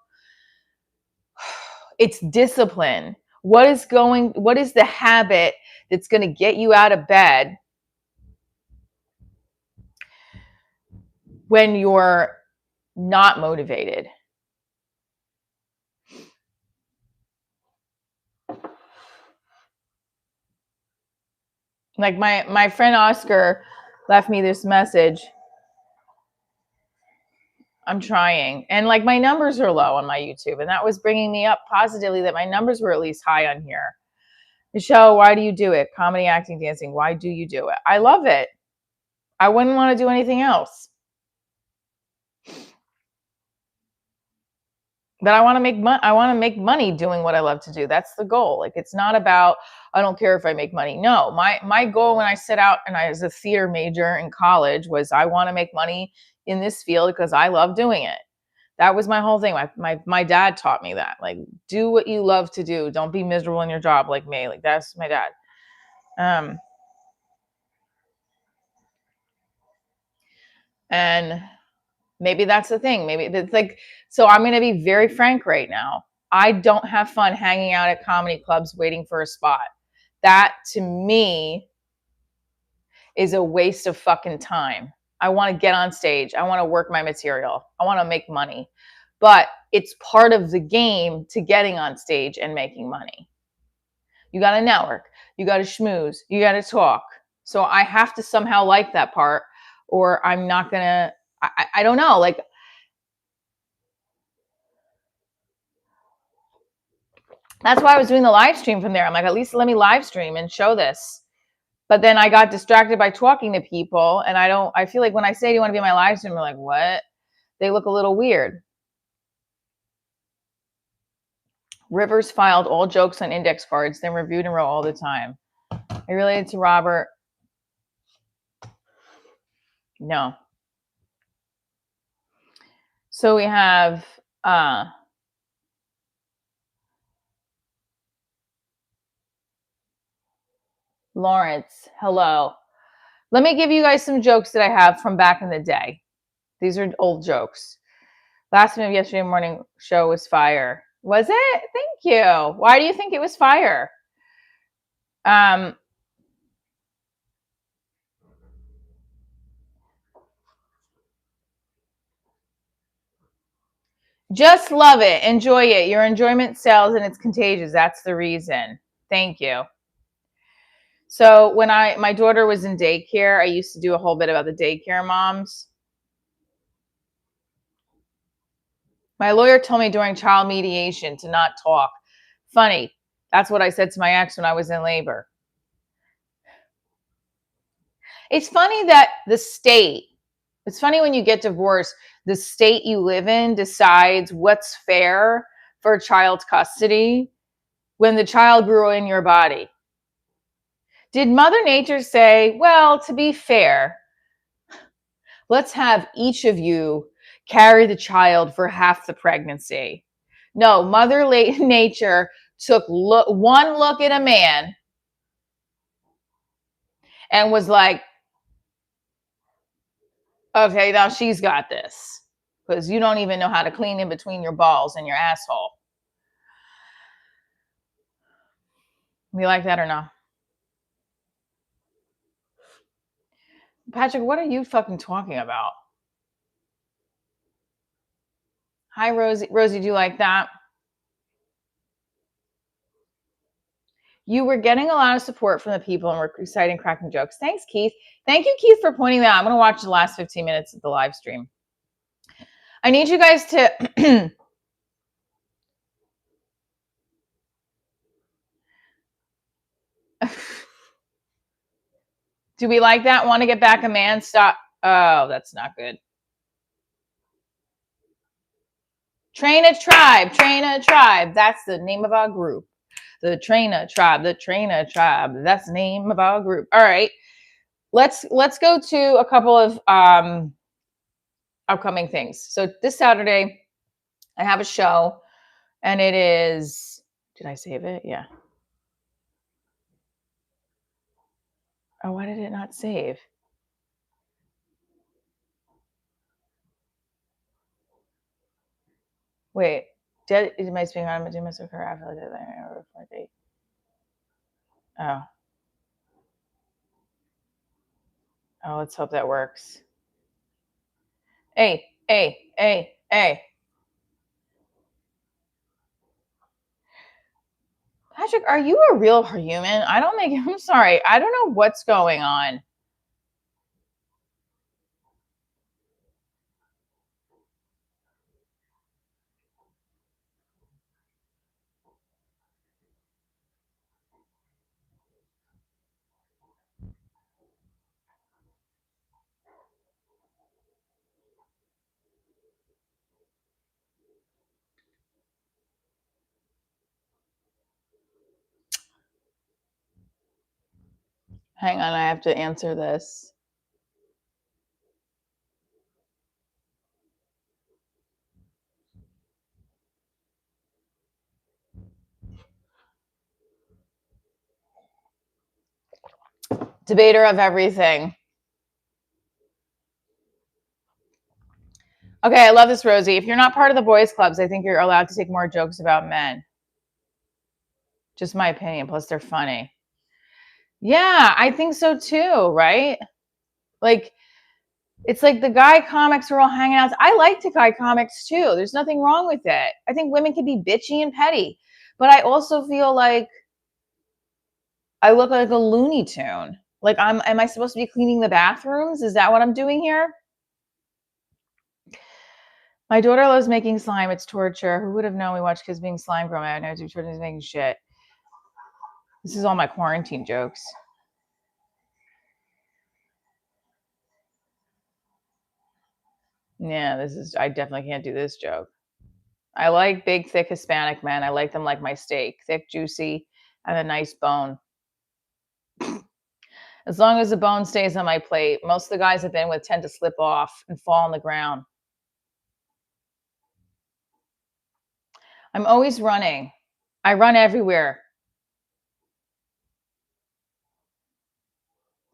It's discipline. What is the habit that's going to get you out of bed when you're not motivated? Like my friend Oscar left me this message. I'm trying. And like my numbers are low on my YouTube. And that was bringing me up positively that my numbers were at least high on here. Michelle, why do you do it? Comedy, acting, dancing. Why do you do it? I love it. I wouldn't want to do anything else. But I want to make money. I want to make money doing what I love to do. That's the goal. Like, it's not about, I don't care if I make money. No, my goal when I set out and I was a theater major in college was I want to make money in this field because I love doing it. That was my whole thing. My dad taught me that. Like, do what you love to do. Don't be miserable in your job like me. Like, that's my dad. And maybe that's the thing. Maybe it's like, so I'm going to be very frank right now. I don't have fun hanging out at comedy clubs waiting for a spot. That to me is a waste of fucking time. I want to get on stage. I want to work my material. I want to make money. But it's part of the game to getting on stage and making money. You got to network. You got to schmooze. You got to talk. So I have to somehow like that part or I'm not going to, I don't know. Like, that's why I was doing the live stream from there. I'm like, at least let me live stream and show this. But then I got distracted by talking to people. And I feel like when I say, do you want to be on my live stream? They're like, what? They look a little weird. Rivers filed all jokes on index cards, then reviewed and wrote all the time. I related to Robert. No. So we have Lawrence. Hello. Let me give you guys some jokes that I have from back in the day. These are old jokes. Last minute of yesterday morning show was fire. Was it? Thank you. Why do you think it was fire? Just love it. Enjoy it. Your enjoyment sells and it's contagious. That's the reason. Thank you. So when my daughter was in daycare, I used to do a whole bit about the daycare moms. My lawyer told me during child mediation to not talk. Funny. That's what I said to my ex when I was in labor. It's funny that the state It's funny when you get divorced, the state you live in decides what's fair for child's custody when the child grew in your body. Did Mother Nature say, well, to be fair, let's have each of you carry the child for half the pregnancy? No, Mother Nature took one look at a man and was like, okay, now she's got this. Because you don't even know how to clean in between your balls and your asshole. You like that or not? Patrick, what are you fucking talking about? Hi, Rosie. Rosie, do you like that? You were getting a lot of support from the people and were reciting cracking jokes. Thanks, Keith. Thank you, Keith, for pointing that out. I'm going to watch the last 15 minutes of the live stream. I need you guys to... Do we like that? Want to get back a man? Stop. Oh, that's not good. Train a tribe. Train a tribe. That's the name of our group. The Trainer Tribe. The Trainer Tribe. That's the name of our group. All right. Let's go to a couple of upcoming things. So this Saturday, I have a show, and it is... Did I save it? Yeah. Oh, why did it not save? Wait. Am I speaking on? Did my occur after the date? Oh. Oh, let's hope that works. Hey. Patrick, are you a real human? I'm sorry. I don't know what's going on. Hang on, I have to answer this. Debater of everything. Okay, I love this, Rosie. If you're not part of the boys' clubs, I think you're allowed to take more jokes about men. Just my opinion. Plus, they're funny. Yeah, I think so too, right? Like, it's like the guy comics are all hanging out. I like the guy comics too. There's nothing wrong with it. I think women can be bitchy and petty. But I also feel like I look like a Looney Tune. Like, am I supposed to be cleaning the bathrooms? Is that what I'm doing here? My daughter loves making slime. It's torture. Who would have known we watch kids being slime growing up? I know children's making shit. This is all my quarantine jokes. Yeah, I definitely can't do this joke. I like big, thick Hispanic men. I like them like my steak. Thick, juicy, and a nice bone. As long as the bone stays on my plate. Most of the guys I've been with tend to slip off and fall on the ground. I'm always running. I run everywhere.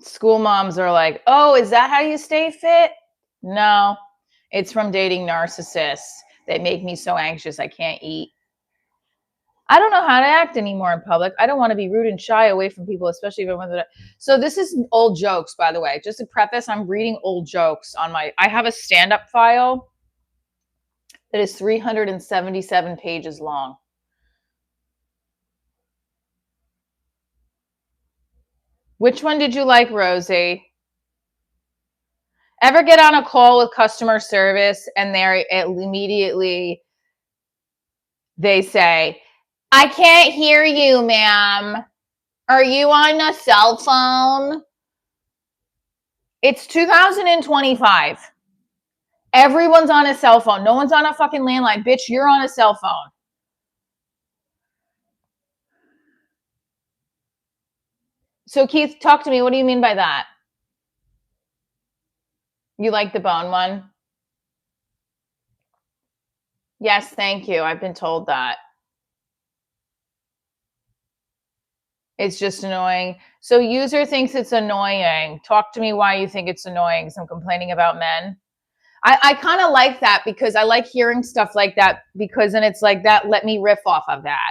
School moms are like, oh, is that how you stay fit? No, it's from dating narcissists that make me so anxious I can't eat. I don't know how to act anymore in public. I don't want to be rude and shy away from people, especially if I'm with it. So this is old jokes, by the way. Just to preface, I'm reading old jokes on I have a stand-up file that is 377 pages long. Which one did you like, Rosie? Ever get on a call with customer service and they're immediately, they say, I can't hear you, ma'am. Are you on a cell phone? It's 2025. Everyone's on a cell phone. No one's on a fucking landline. Bitch, you're on a cell phone. So Keith, talk to me. What do you mean by that? You like the bone one? Yes, thank you. I've been told that. It's just annoying. So user thinks it's annoying. Talk to me why you think it's annoying because I'm complaining about men. I kind of like that because I like hearing stuff like that because then it's like that, let me riff off of that.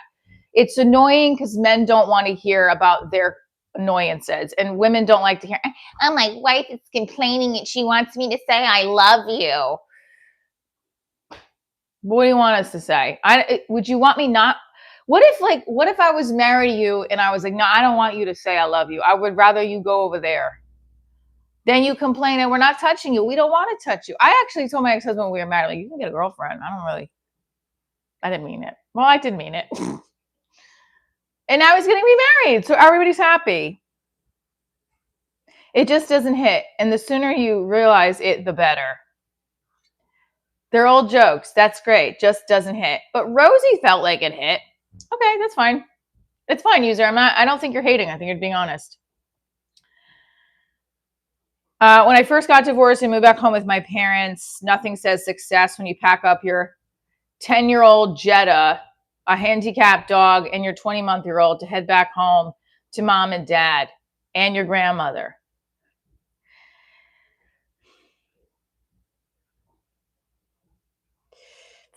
It's annoying because men don't want to hear about their annoyances and women don't like to hear, oh, my wife is complaining and she wants me to say I love you. What do you want us to say? Would you want me not? What if I was married to you and I was like, no, I don't want you to say I love you. I would rather you go over there. Then you complain and we're not touching you. We don't want to touch you. I actually told my ex-husband when we were married, like, you can get a girlfriend. I didn't mean it. Well, I did mean it. And now he's getting remarried. So everybody's happy. It just doesn't hit. And the sooner you realize it, the better. They're old jokes. That's great. Just doesn't hit. But Rosie felt like it hit. Okay, that's fine. It's fine, user. I don't think you're hating. I think you're being honest. When I first got divorced and moved back home with my parents, nothing says success when you pack up your 10-year-old Jetta, a handicapped dog, and your 20-month-old to head back home to mom and dad and your grandmother.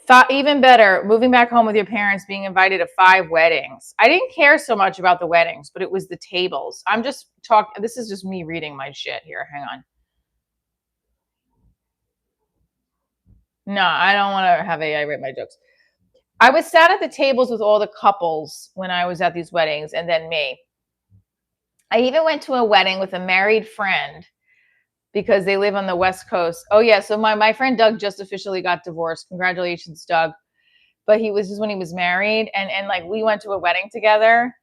Thought even better, moving back home with your parents, being invited to 5 weddings. I didn't care so much about the weddings, but it was the tables. This is just me reading my shit here. Hang on. No, I don't want to have AI write my jokes. I was sat at the tables with all the couples when I was at these weddings and then me. I even went to a wedding with a married friend because they live on the West Coast. Oh, yeah. So my friend Doug just officially got divorced. Congratulations, Doug. But this is when he was married. And like we went to a wedding together,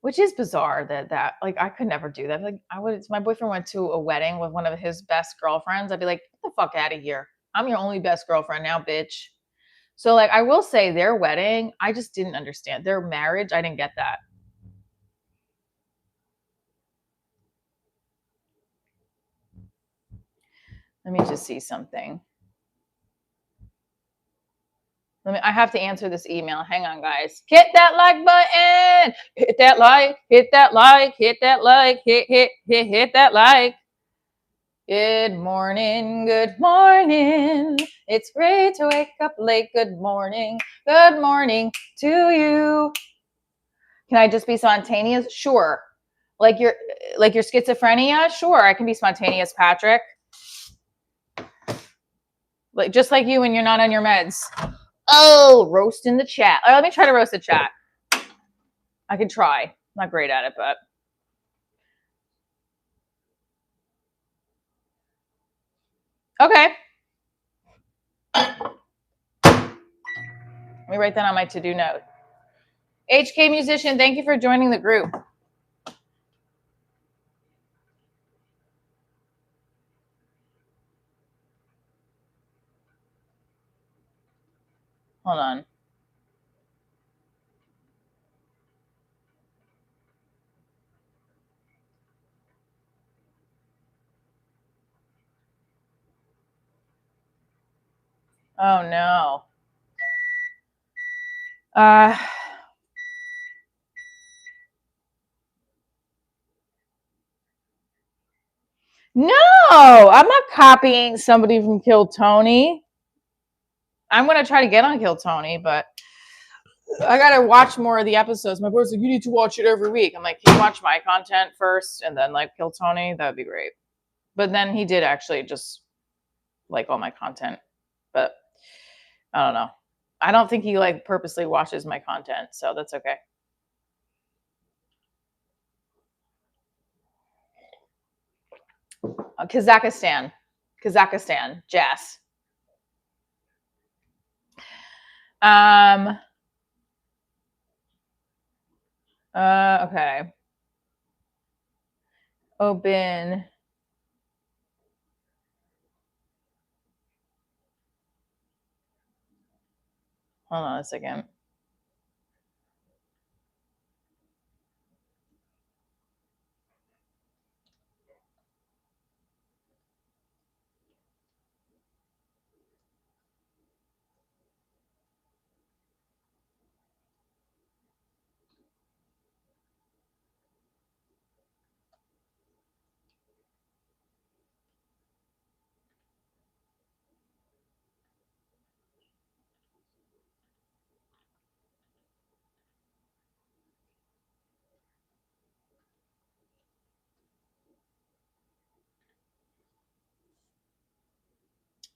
which is bizarre that like I could never do that. Like my boyfriend went to a wedding with one of his best girlfriends. I'd be like, get the fuck out of here. I'm your only best girlfriend now, bitch. So like I will say their wedding, I just didn't understand. Their marriage, I didn't get that. Let me just see something. I have to answer this email. Hang on, guys. Hit that like button. Hit that like. Hit that like. Hit that like. Hit that like. Good morning. Good morning. It's great to wake up late. Good morning. Good morning to you. Can I just be spontaneous? Sure. Like your schizophrenia? Sure, I can be spontaneous, Patrick. Like just like you when you're not on your meds. Oh, roast in the chat. Let me try to roast the chat. I can try. I'm not great at it, but. Okay. Let me write that on my to-do note. HK Musician, thank you for joining the group. Hold on. Oh, no. No, I'm not copying somebody from Kill Tony. I'm going to try to get on Kill Tony, but I got to watch more of the episodes. My boy's like, you need to watch it every week. I'm like, can you watch my content first and then like Kill Tony? That would be great. But then he did actually just like all my content, but I don't know. I don't think he like purposely watches my content, so that's okay. Kazakhstan, Jazz. Okay. Open. Hold on a second.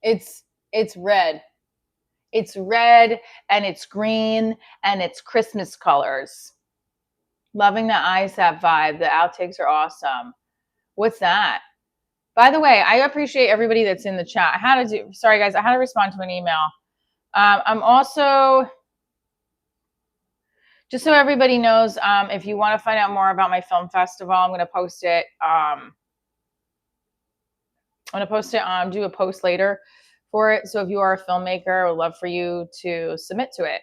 It's red. It's red and it's green and it's Christmas colors. Loving the ISAP vibe. The outtakes are awesome. What's that? By the way, I appreciate everybody that's in the chat. Sorry guys, I had to respond to an email. I'm also, just so everybody knows, if you want to find out more about my film festival, I'm going to post it. I'm going to post it do a post later for it. So if you are a filmmaker, I would love for you to submit to it.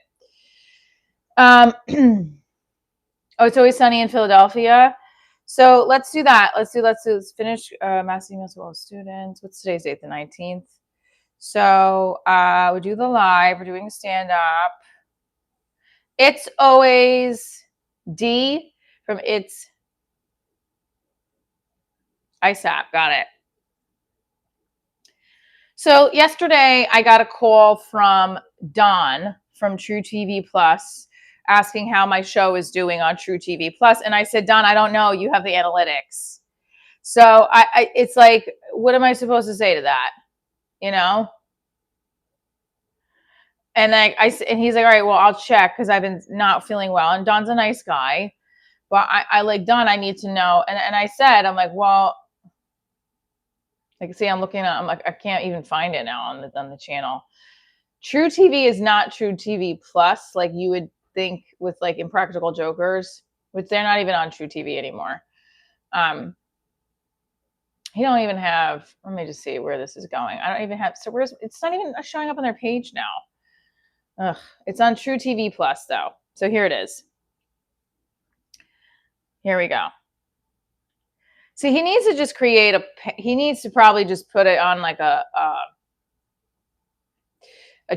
Oh, It's Always Sunny in Philadelphia. So let's do that. Let's finish mass emails to all students. What's today's date? The 19th. So we do the live. We're doing stand up. It's always D from It's ISAP. Got it. So yesterday I got a call from Don from True TV Plus asking how my show is doing on True TV Plus. And I said, Don, I don't know. You have the analytics. So it's like, what am I supposed to say to that? You know? And and he's like, all right, well, I'll check because I've been not feeling well. And Don's a nice guy. But I like, Don, I need to know. And I said, I'm like, well, like, see, I'm like, I can't even find it now on the channel. True TV is not True TV Plus, like you would think with like Impractical Jokers, which they're not even on True TV anymore. He don't even have, let me just see where this is going. I don't even have, so it's not even showing up on their page now. Ugh, it's on True TV Plus though. So here it is. Here we go. See, he needs to just he needs to probably just put it on like a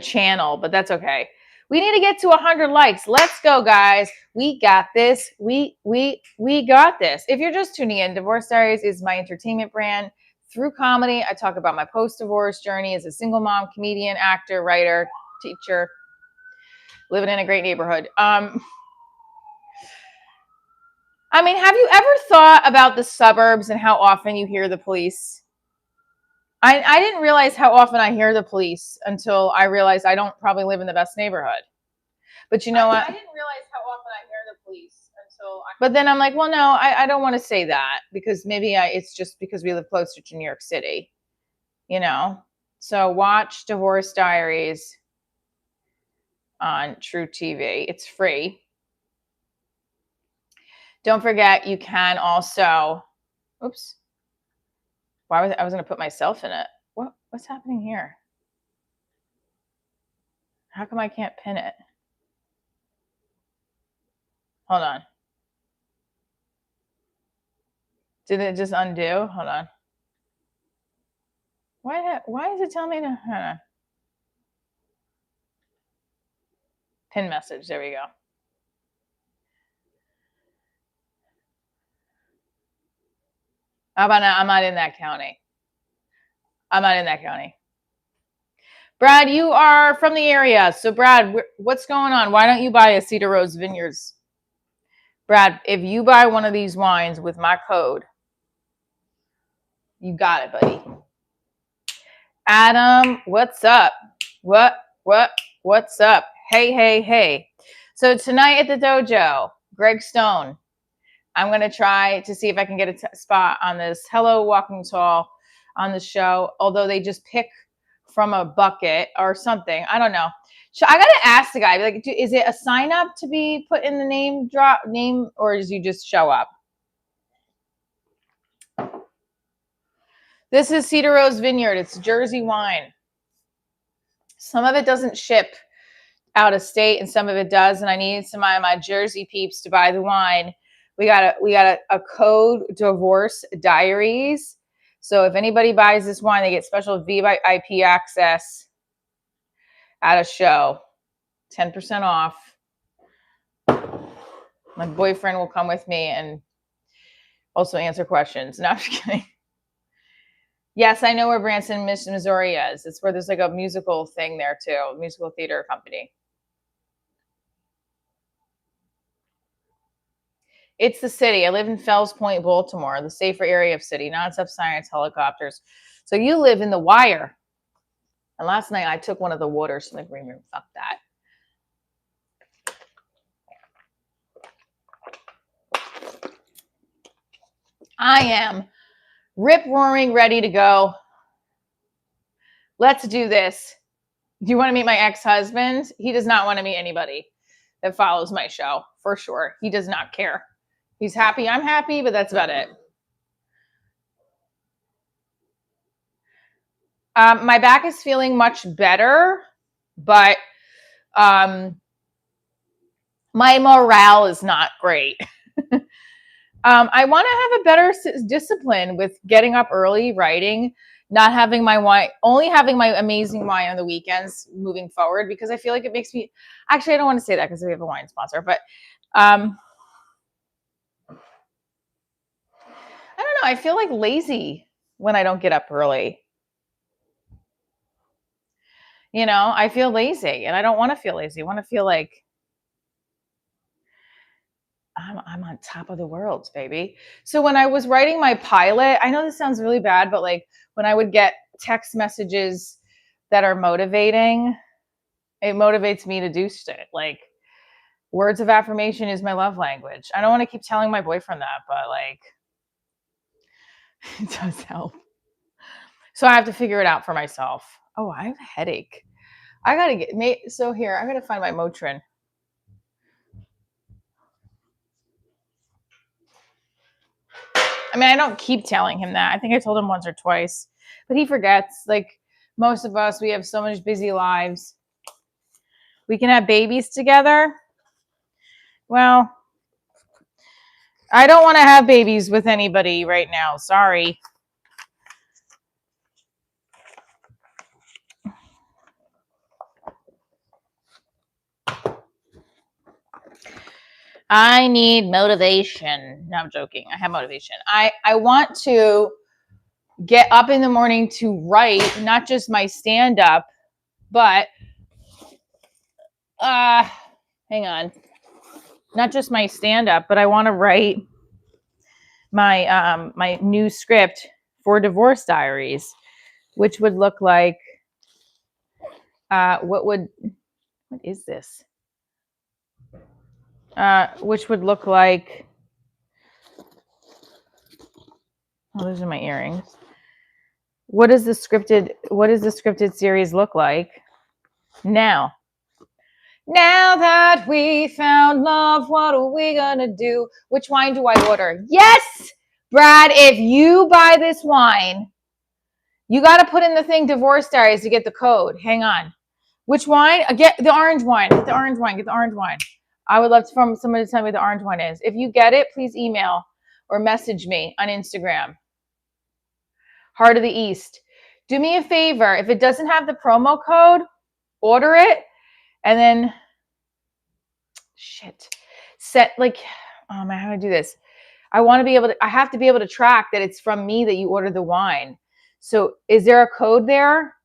channel, but that's okay. We need to get to 100 likes. Let's go, guys. We got this. We got this. If you're just tuning in, Divorce Diaries is my entertainment brand. Through comedy, I talk about my post-divorce journey as a single mom, comedian, actor, writer, teacher, living in a great neighborhood. I mean, have you ever thought about the suburbs and how often you hear the police? I didn't realize how often I hear the police until I realized I don't probably live in the best neighborhood. But you know what? I didn't realize how often I hear the police until but then I'm like, well, no, I don't want to say that because maybe it's just because we live closer to New York City, you know? So watch Divorce Diaries on True TV. It's free. Don't forget, you can also, oops. I was going to put myself in it. What's happening here? How come I can't pin it? Hold on. Did it just undo? Hold on. Why is it telling me to pin message? There we go. How about now? I'm not in that county. Brad, you are from the area. So Brad, what's going on? Why don't you buy a Cedar Rose Vineyards? Brad, if you buy one of these wines with my code, you got it, buddy. Adam, what's up? What's up? Hey. So tonight at the dojo, Greg Stone, I'm going to try to see if I can get a spot on this Hello Walking Tall on the show, although they just pick from a bucket or something. I don't know. So I got to ask the guy, like, is it a sign up to be put in the name, or does you just show up? This is Cedar Rose Vineyard. It's Jersey wine. Some of it doesn't ship out of state and some of it does. And I need some of my Jersey peeps to buy the wine. We got a code, Divorce Diaries. So if anybody buys this wine, they get special VIP access at a show, 10% off. My boyfriend will come with me and also answer questions. No, I'm just kidding. Yes, I know where Branson, Missouri is. It's where there's like a musical thing there too, a musical theater company. It's the city. I live in Fells Point, Baltimore, the safer area of city, non-stop science, helicopters. So you live in the wire. And last night I took one of the waters from the green room. Fuck that. I am rip roaring, ready to go. Let's do this. Do you want to meet my ex-husband? He does not want to meet anybody that follows my show, for sure. He does not care. He's happy. I'm happy, but that's about it. My back is feeling much better, but my morale is not great. I want to have a better discipline with getting up early, writing, not having my wine, only having my amazing wine on the weekends moving forward, because I feel like it makes me, actually, I don't want to say that because we have a wine sponsor, but I don't know. I feel like lazy when I don't get up early. You know, I feel lazy and I don't want to feel lazy. I want to feel like I'm on top of the world, baby. So when I was writing my pilot, I know this sounds really bad, but like when I would get text messages that are motivating, it motivates me to do shit. Like words of affirmation is my love language. I don't want to keep telling my boyfriend that, but like it does help. So I have to figure it out for myself. Oh, I have a headache. I gotta get so here. I gotta find my Motrin. I mean, I don't keep telling him that. I think I told him once or twice, but he forgets. Like most of us, we have so much busy lives. We can have babies together. Well, I don't want to have babies with anybody right now. Sorry. I need motivation. No, I'm joking. I have motivation. I want to get up in the morning to write, not just my stand-up, but hang on. Not just my stand-up, but I want to write my my new script for Divorce Diaries, which would look like what is this? Which would look like, oh, those are my earrings. What does the scripted series look like now? Now that we found love, what are we gonna do? Which wine do I order? Yes, Brad, if you buy this wine, you got to put in the thing Divorce Diaries to get the code. Hang on. Which wine? Get the orange wine. Get the orange wine. Get the orange wine. I would love for somebody to tell me what the orange one is. If you get it, please email or message me on Instagram. Heart of the East. Do me a favor. If it doesn't have the promo code, order it. And then, set like, oh man, how do I do this? I have to be able to track that it's from me that you ordered the wine. So is there a code there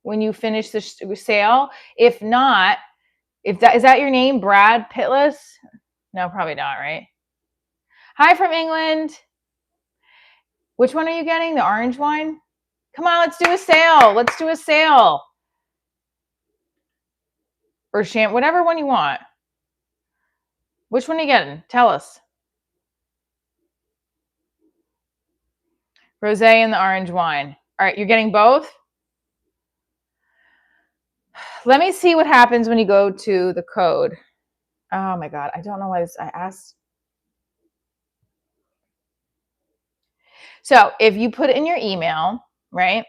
when you finish the sale? If not, is that your name, Brad Pitless? No, probably not, right? Hi from England. Which one are you getting? The orange wine? Come on, let's do a sale. Let's do a sale. Or whatever one you want. Which one are you getting? Tell us. Rosé and the orange wine. All right, you're getting both? Let me see what happens when you go to the code. Oh my God, I don't know why I asked. So if you put in your email, right?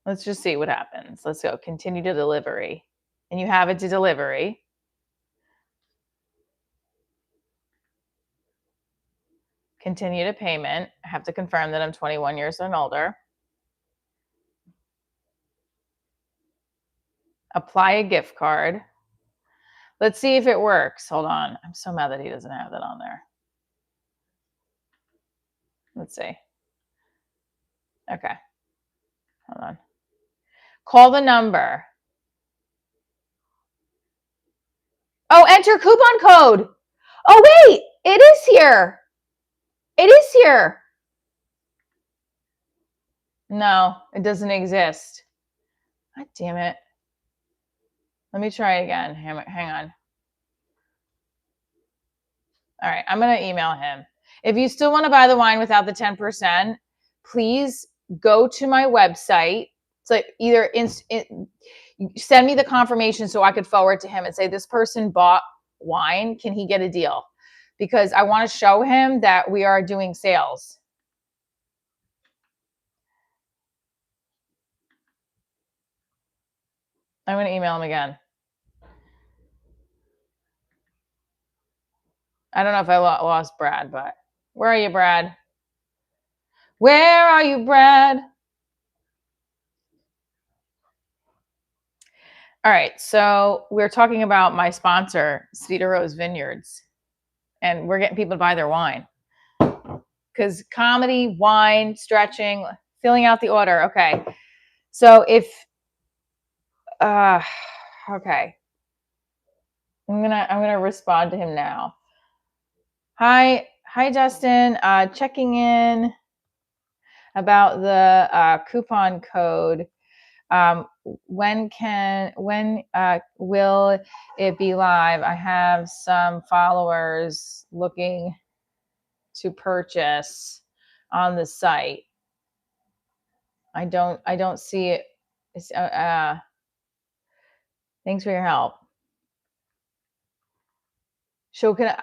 Let's just see what happens. Let's go. Continue to delivery. And you have it to delivery. Continue to payment. I have to confirm that I'm 21 years and older. Apply a gift card. Let's see if it works. Hold on. I'm so mad that he doesn't have that on there. Let's see. Okay. Hold on. Call the number. Oh, enter coupon code. Oh, wait. It is here. It is here. No, it doesn't exist. God damn it. Let me try again. Hang on. All right, I'm going to email him. If you still want to buy the wine without the 10%, please go to my website. So either send me the confirmation so I could forward to him and say, this person bought wine. Can he get a deal? Because I want to show him that we are doing sales. I'm going to email him again. I don't know if I lost Brad, but where are you, Brad? Where are you, Brad? All right, so we're talking about my sponsor, Cedar Rose Vineyards, and we're getting people to buy their wine. Because comedy, wine, stretching, filling out the order. Okay, so if, okay, I'm gonna respond to him now. Hi, Justin. Checking in about the coupon code. When will it be live? I have some followers looking to purchase on the site. I don't see it. Thanks for your help. So when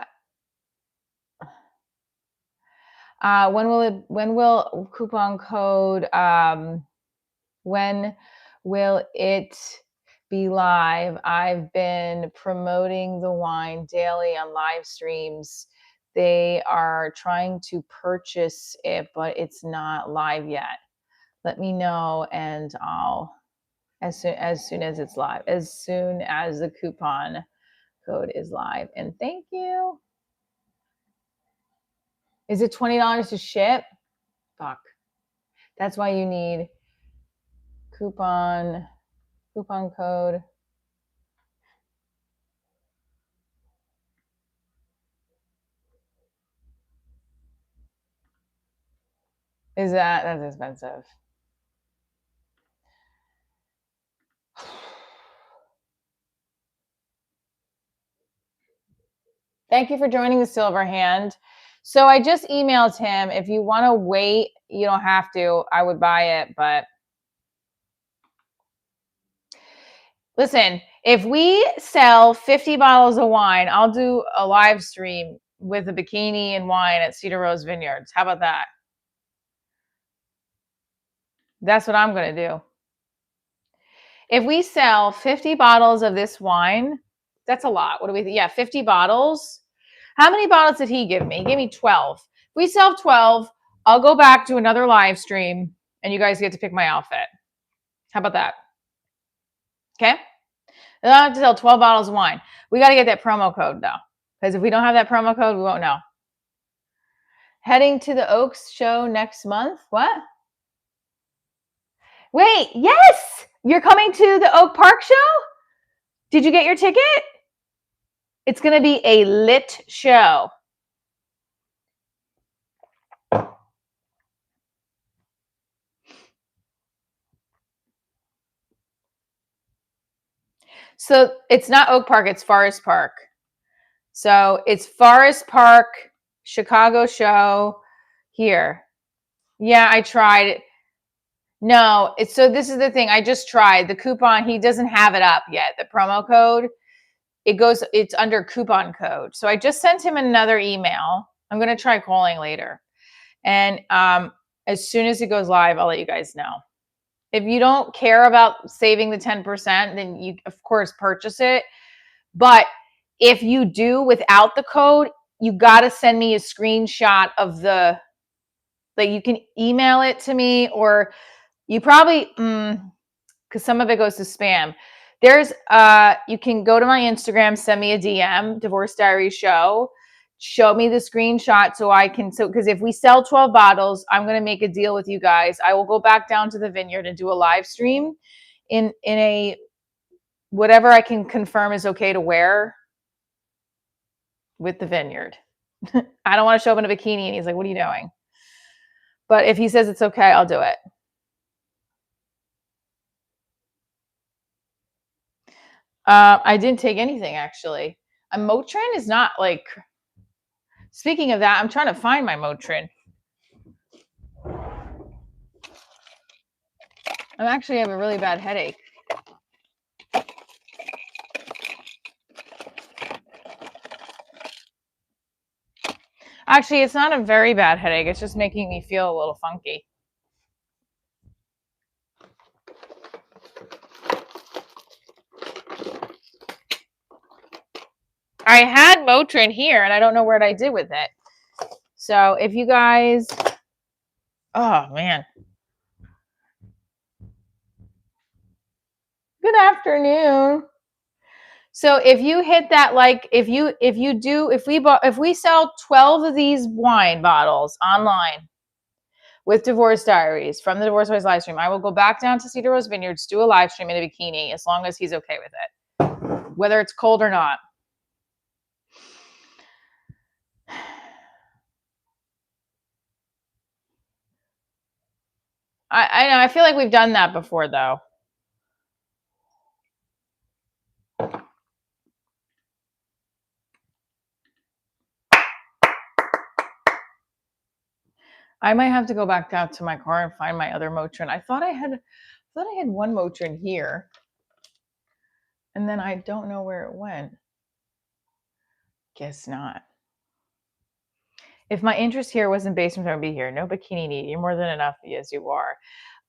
will coupon code, when will it be live? I've been promoting the wine daily on live streams. They are trying to purchase it, but it's not live yet. Let me know, and I'll, as soon as it's live, as soon as the coupon code is live. And thank you. Is it $20 to ship? Fuck. That's why you need coupon code. That's expensive. Thank you for joining the Silver Hand. So I just emailed him. If you want to wait, you don't have to. I would buy it, but listen, if we sell 50 bottles of wine, I'll do a live stream with a bikini and wine at Cedar Rose Vineyards. How about that? That's what I'm going to do. If we sell 50 bottles of this wine, that's a lot. What do we think? Yeah, 50 bottles. How many bottles did he give me? He gave me 12. If we sell 12, I'll go back to another live stream and you guys get to pick my outfit. How about that? Okay? I don't have to sell 12 bottles of wine. We got to get that promo code though. Because if we don't have that promo code, we won't know. Heading to the Oaks show next month. What? Wait, yes! You're coming to the Oak Park show? Did you get your ticket? It's going to be a lit show. So it's not Oak Park, it's Forest Park. So it's Forest Park, Chicago show here. Yeah, I tried it. No, so this is the thing. I just tried the coupon. He doesn't have it up yet. The promo code, it's under coupon code. So I just sent him another email. I'm going to try calling later. And as soon as it goes live, I'll let you guys know. If you don't care about saving the 10%, then you, of course, purchase it. But if you do without the code, you got to send me a screenshot of the, like, you can email it to me, or you probably, because some of it goes to spam. There's, you can go to my Instagram, send me a DM, Divorce Diaries Show, show me the screenshot so I can, so, because if we sell 12 bottles, I'm going to make a deal with you guys. I will go back down to the vineyard and do a live stream in a, whatever I can confirm is okay to wear with the vineyard. I don't want to show up in a bikini and he's like, what are you doing? But if he says it's okay, I'll do it. I didn't take anything, actually. A Motrin is not like, speaking of that, I'm trying to find my Motrin. I actually have a really bad headache. Actually, it's not a very bad headache. It's just making me feel a little funky. I had Motrin here, and I don't know what I did with it. So if you guys, oh man. Good afternoon. So if you hit that, like, if we sell 12 of these wine bottles online with Divorce Diaries from the Divorce Diaries live stream, I will go back down to Cedar Rose Vineyards, do a live stream in a bikini, as long as he's okay with it, whether it's cold or not. I know, I feel like we've done that before, though. I might have to go back out to my car and find my other Motrin. I thought I had one Motrin here, and then I don't know where it went. Guess not. If my interest here wasn't based on, I would be here. No bikini need. You're more than enough as you are.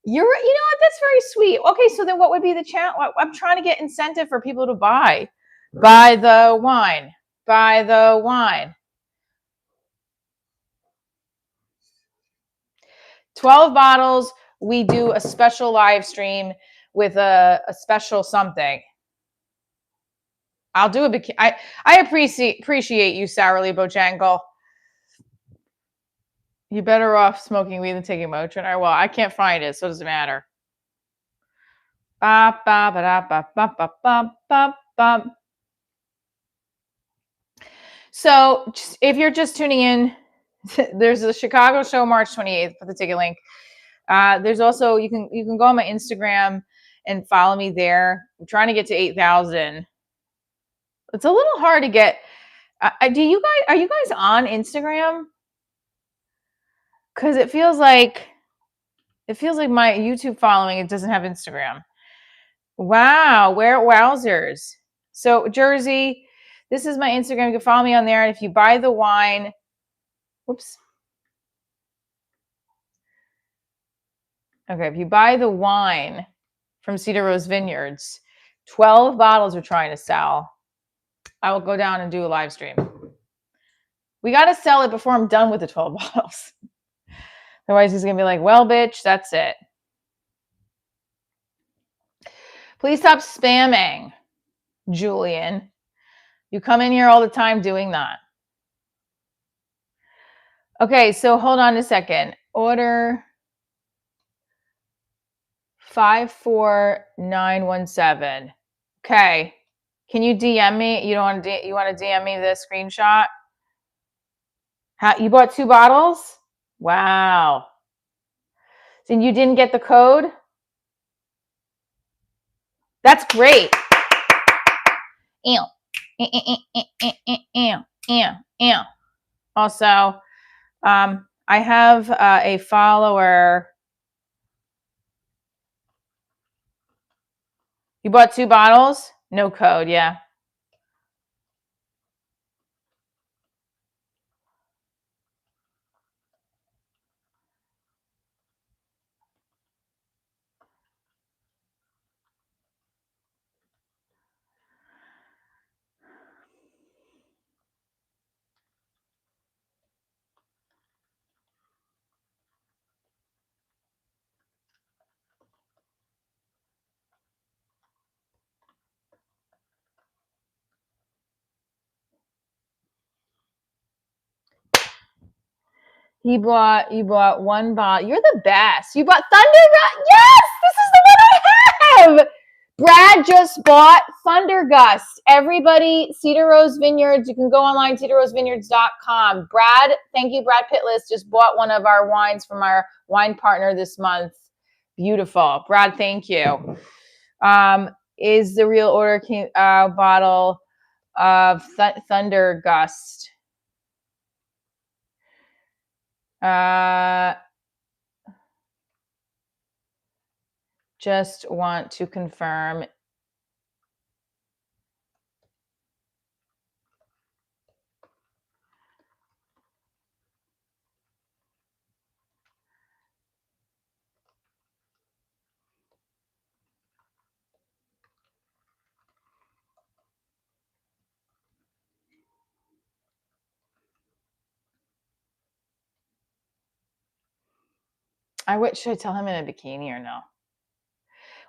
You know what? That's very sweet. Okay, so then what would be the challenge? I'm trying to get incentive for people to buy. Buy the wine. Buy the wine. 12 bottles. We do a special live stream with a special something. I'll do a bikini. I appreciate you, Sourly Bojangle. You're better off smoking weed than taking Motrin. Well, I can't find it, so it doesn't matter. Ba, ba, ba, da, ba, ba, ba, ba, ba, ba. So if you're just tuning in, there's a Chicago show March 28th. Put the ticket link. There's also, you can go on my Instagram and follow me there. I'm trying to get to 8,000. It's a little hard to get. Are you guys on Instagram? Because it feels like my YouTube following, it doesn't have Instagram. Wow, wowzers. So Jersey, this is my Instagram. You can follow me on there. And if you buy the wine, whoops. Okay, if you buy the wine from Cedar Rose Vineyards, 12 bottles we're trying to sell, I will go down and do a live stream. We got to sell it before I'm done with the 12 bottles. Otherwise, he's going to be like, well, bitch, that's it. Please stop spamming, Julian. You come in here all the time doing that. Okay, so hold on a second. Order 54917. Okay. Can you DM me? You want to DM me the screenshot? You bought 2 bottles? Wow. So you didn't get the code? That's great. Also, I have a follower. You bought 2 bottles? No code, yeah. You bought one bottle. You're the best. You bought Thunder. Yes, this is the one I have. Brad just bought Thunder Gust. Everybody, Cedar Rose Vineyards. You can go online, cedarrosevineyards.com. Brad, thank you, Brad Pitless, just bought one of our wines from our wine partner this month. Beautiful. Brad, thank you. Is the real order bottle of Thunder Gust. Just want to confirm. Should I tell him in a bikini or no?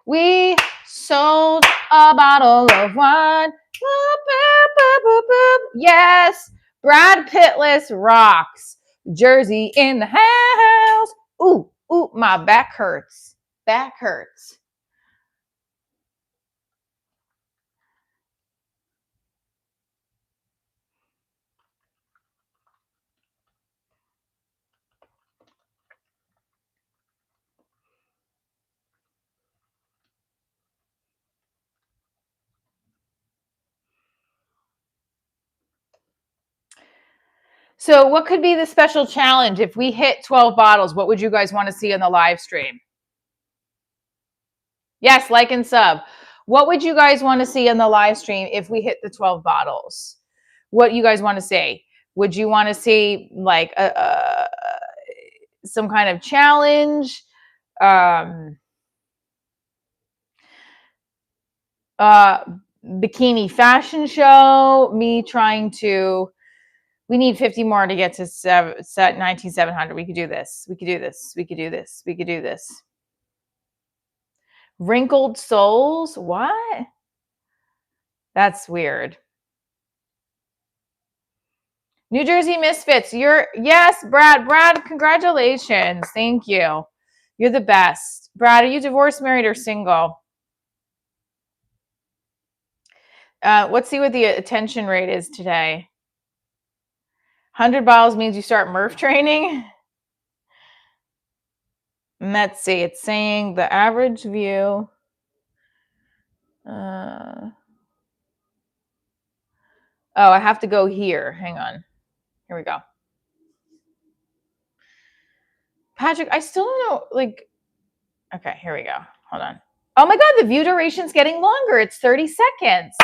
We sold a bottle of wine. Yes, Brad Pitless rocks. Jersey in the house. Ooh, my back hurts. Back hurts. So what could be the special challenge if we hit 12 bottles? What would you guys want to see on the live stream? Yes, like and sub. What would you guys want to see on the live stream if we hit the 12 bottles? What you guys want to see? Would you want to see like some kind of challenge? Bikini fashion show, me trying to, we need 50 more to get to 19,700. We could do this. We could do this. We could do this. We could do this. Wrinkled souls? What? That's weird. New Jersey Misfits. Yes, Brad. Brad, congratulations. Thank you. You're the best. Brad, are you divorced, married, or single? Let's see what the attention rate is today. 100 bottles means you start Murph training. Let's see. It's saying the average view. Oh, I have to go here. Hang on. Here we go. Patrick, I still don't know. Like, okay, here we go. Hold on. Oh my God, the view duration's getting longer. It's 30 seconds.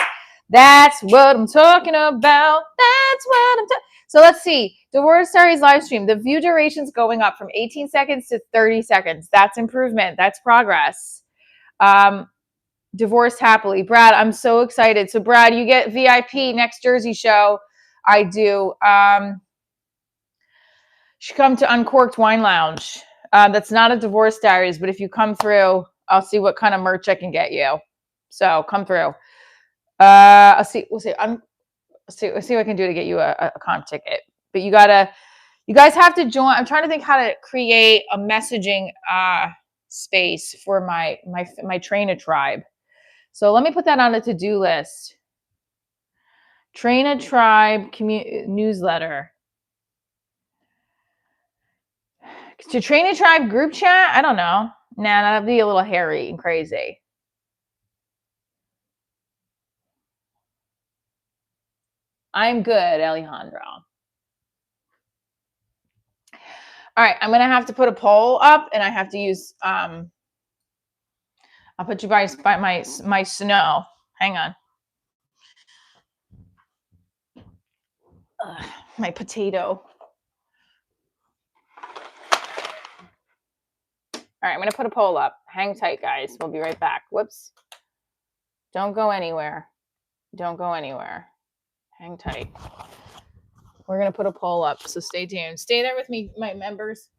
That's what I'm talking about. That's what I'm talking. So let's see. Divorce Diaries live stream. The view duration's going up from 18 seconds to 30 seconds. That's improvement. That's progress. Divorced happily. Brad, I'm so excited. So Brad, you get VIP next Jersey show. I do. Should come to Uncorked Wine Lounge. That's not a Divorce Diaries, but if you come through, I'll see what kind of merch I can get you. So come through. We'll see what I can do to get you a comp ticket. But you guys have to join. I'm trying to think how to create a messaging space for my Train a Tribe. So let me put that on a to-do list. Train a Tribe newsletter. To Train a Tribe group chat? I don't know. Nah, that'd be a little hairy and crazy. I'm good, Alejandro. All right, I'm gonna have to put a poll up, and I have to use. I'll put you by my snow. Hang on. My potato. All right, I'm gonna put a poll up. Hang tight, guys. We'll be right back. Whoops. Don't go anywhere. Don't go anywhere. Hang tight. We're gonna put a poll up, so stay tuned. Stay there with me, my members.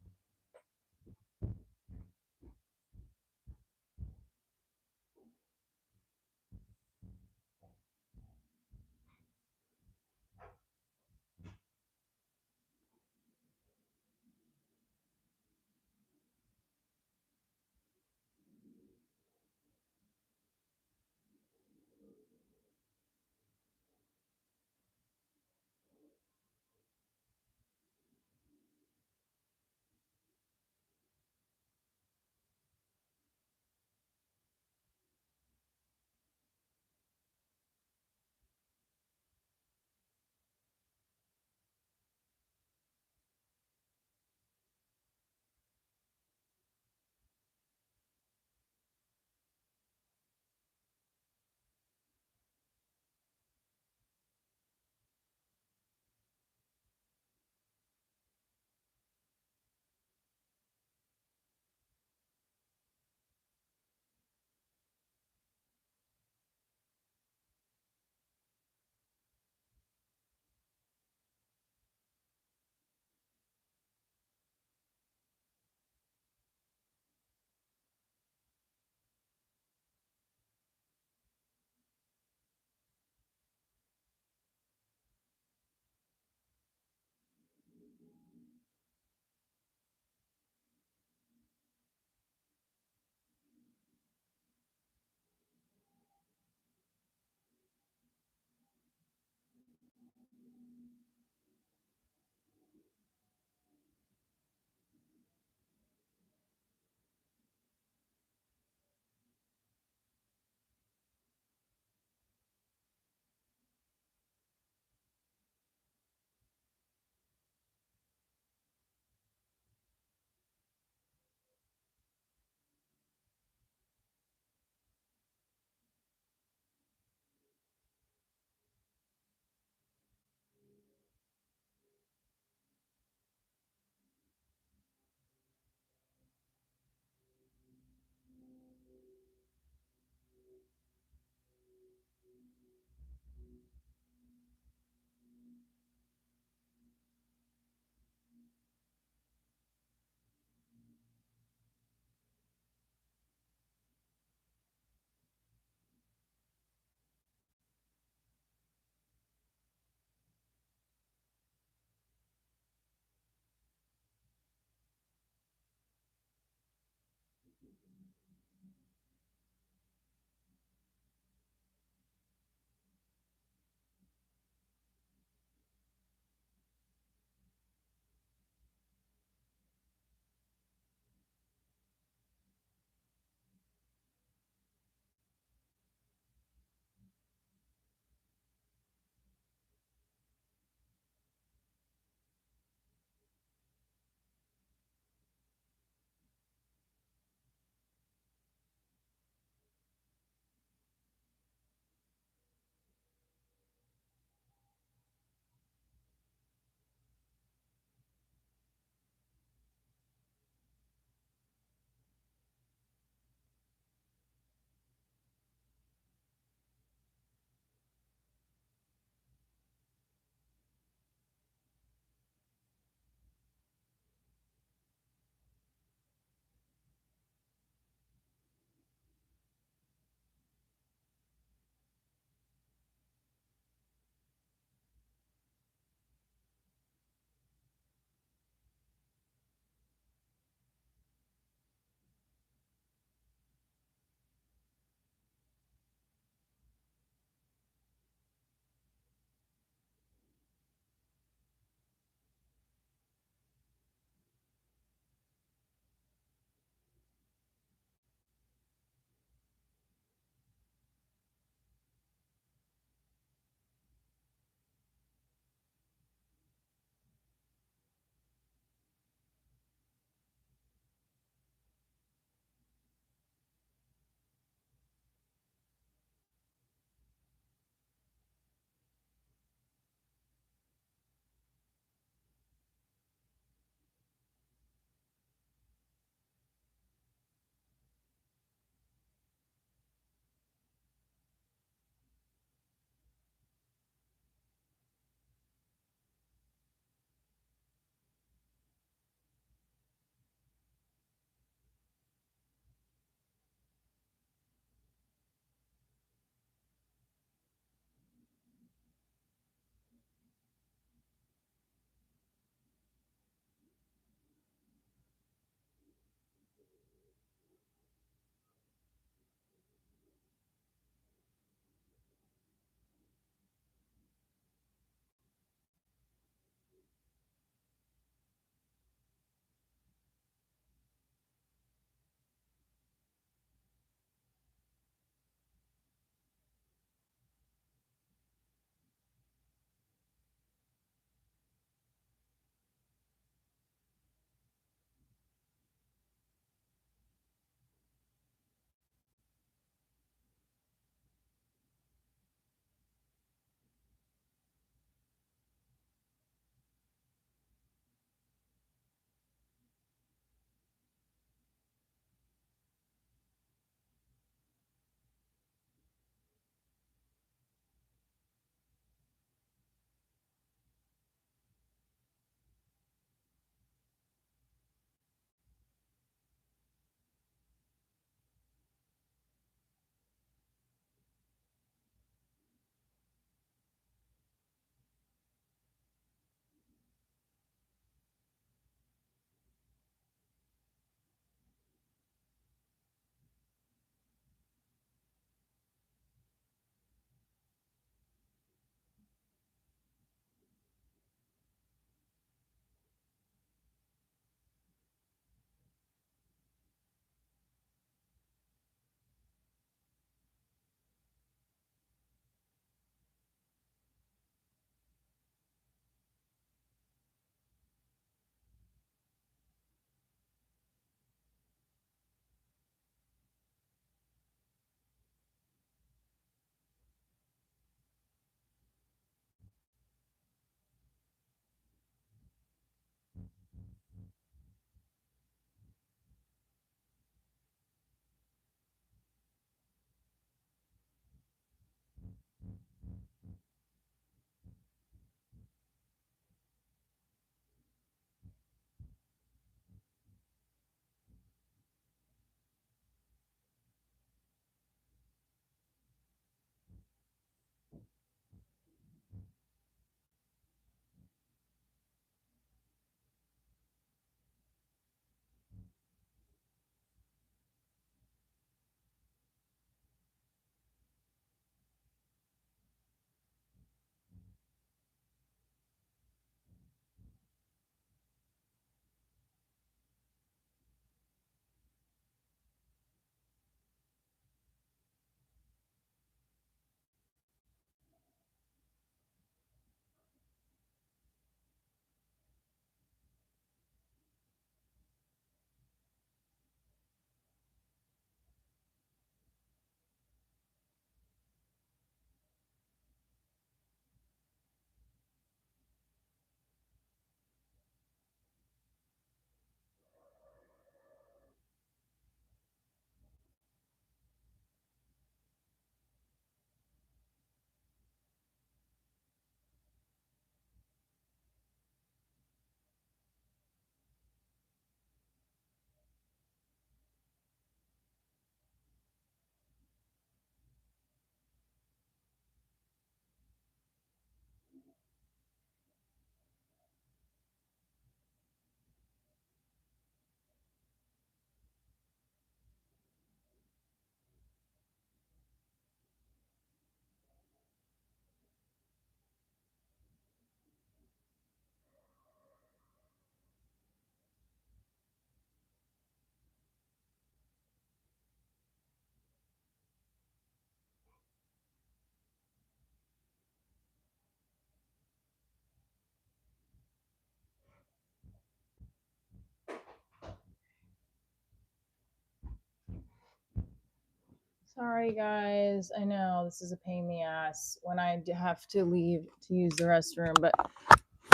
Sorry, guys. I know this is a pain in the ass when I have to leave to use the restroom, but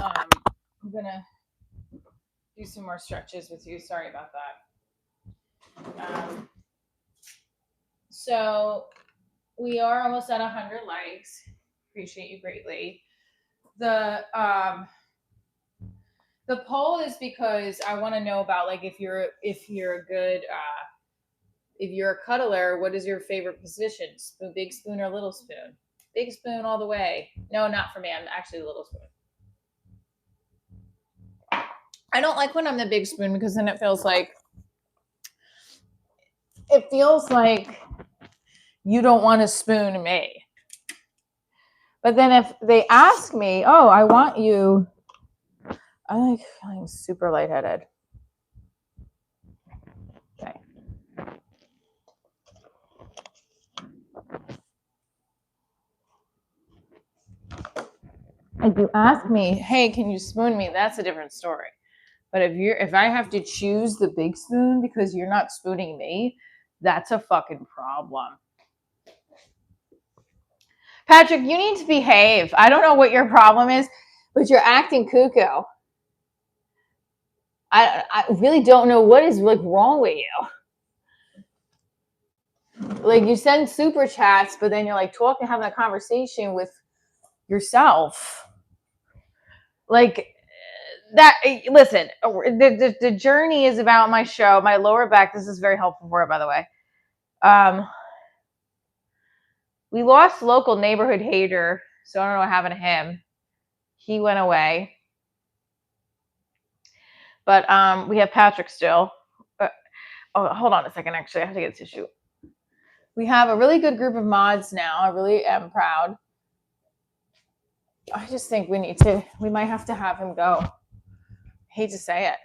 I'm gonna do some more stretches with you. Sorry about that. So we are almost at 100 likes. Appreciate you greatly. The poll is because I want to know about like if you're a good if you're a cuddler, what is your favorite position? Big spoon or little spoon? Big spoon all the way. No, not for me. I'm actually a little spoon. I don't like when I'm the big spoon because then it feels like you don't want to spoon me. But then if they ask me, oh, I want you, I'm like feeling super lightheaded. Okay. If you ask me, hey, can you spoon me? That's a different story. But if I have to choose the big spoon because you're not spooning me, that's a fucking problem. Patrick, you need to behave. I don't know what your problem is, but you're acting cuckoo. I really don't know what is like wrong with you. Like you send super chats, but then you're like talking, having a conversation with yourself. Like that. Listen, the journey is about my show, my lower back. This is very helpful for it, by the way. We lost local neighborhood hater, so I don't know what happened to him. He went away. But we have Patrick still. Oh, hold on a second. Actually, I have to get a tissue. We have a really good group of mods now. I really am proud. I just think we might have to have him go. I hate to say it.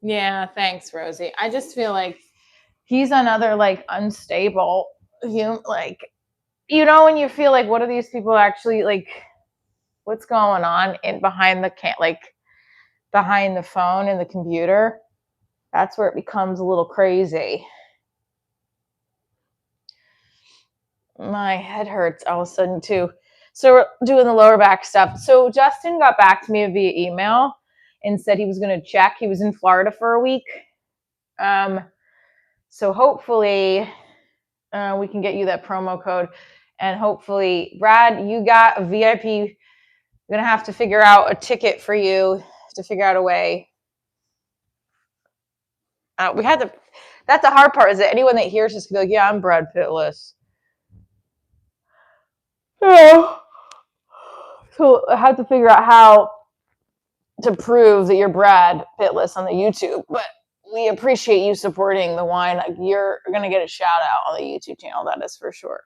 Yeah, thanks, Rosie. I just feel like he's another like unstable like when you feel like what are these people actually like what's going on behind the phone and the computer? That's where it becomes a little crazy. My head hurts all of a sudden too. So we're doing the lower back stuff. So Justin got back to me via email and said he was going to check. He was in Florida for a week. So hopefully we can get you that promo code. And hopefully, Brad, you got a VIP. We're going to have to figure out a ticket for you to figure out a way. That's the hard part is that anyone that hears this can be like, yeah, I'm Brad Pittless. Oh. So I have to figure out how to prove that you're Brad Pittless on the YouTube. But we appreciate you supporting the wine. You're going to get a shout out on the YouTube channel. That is for sure.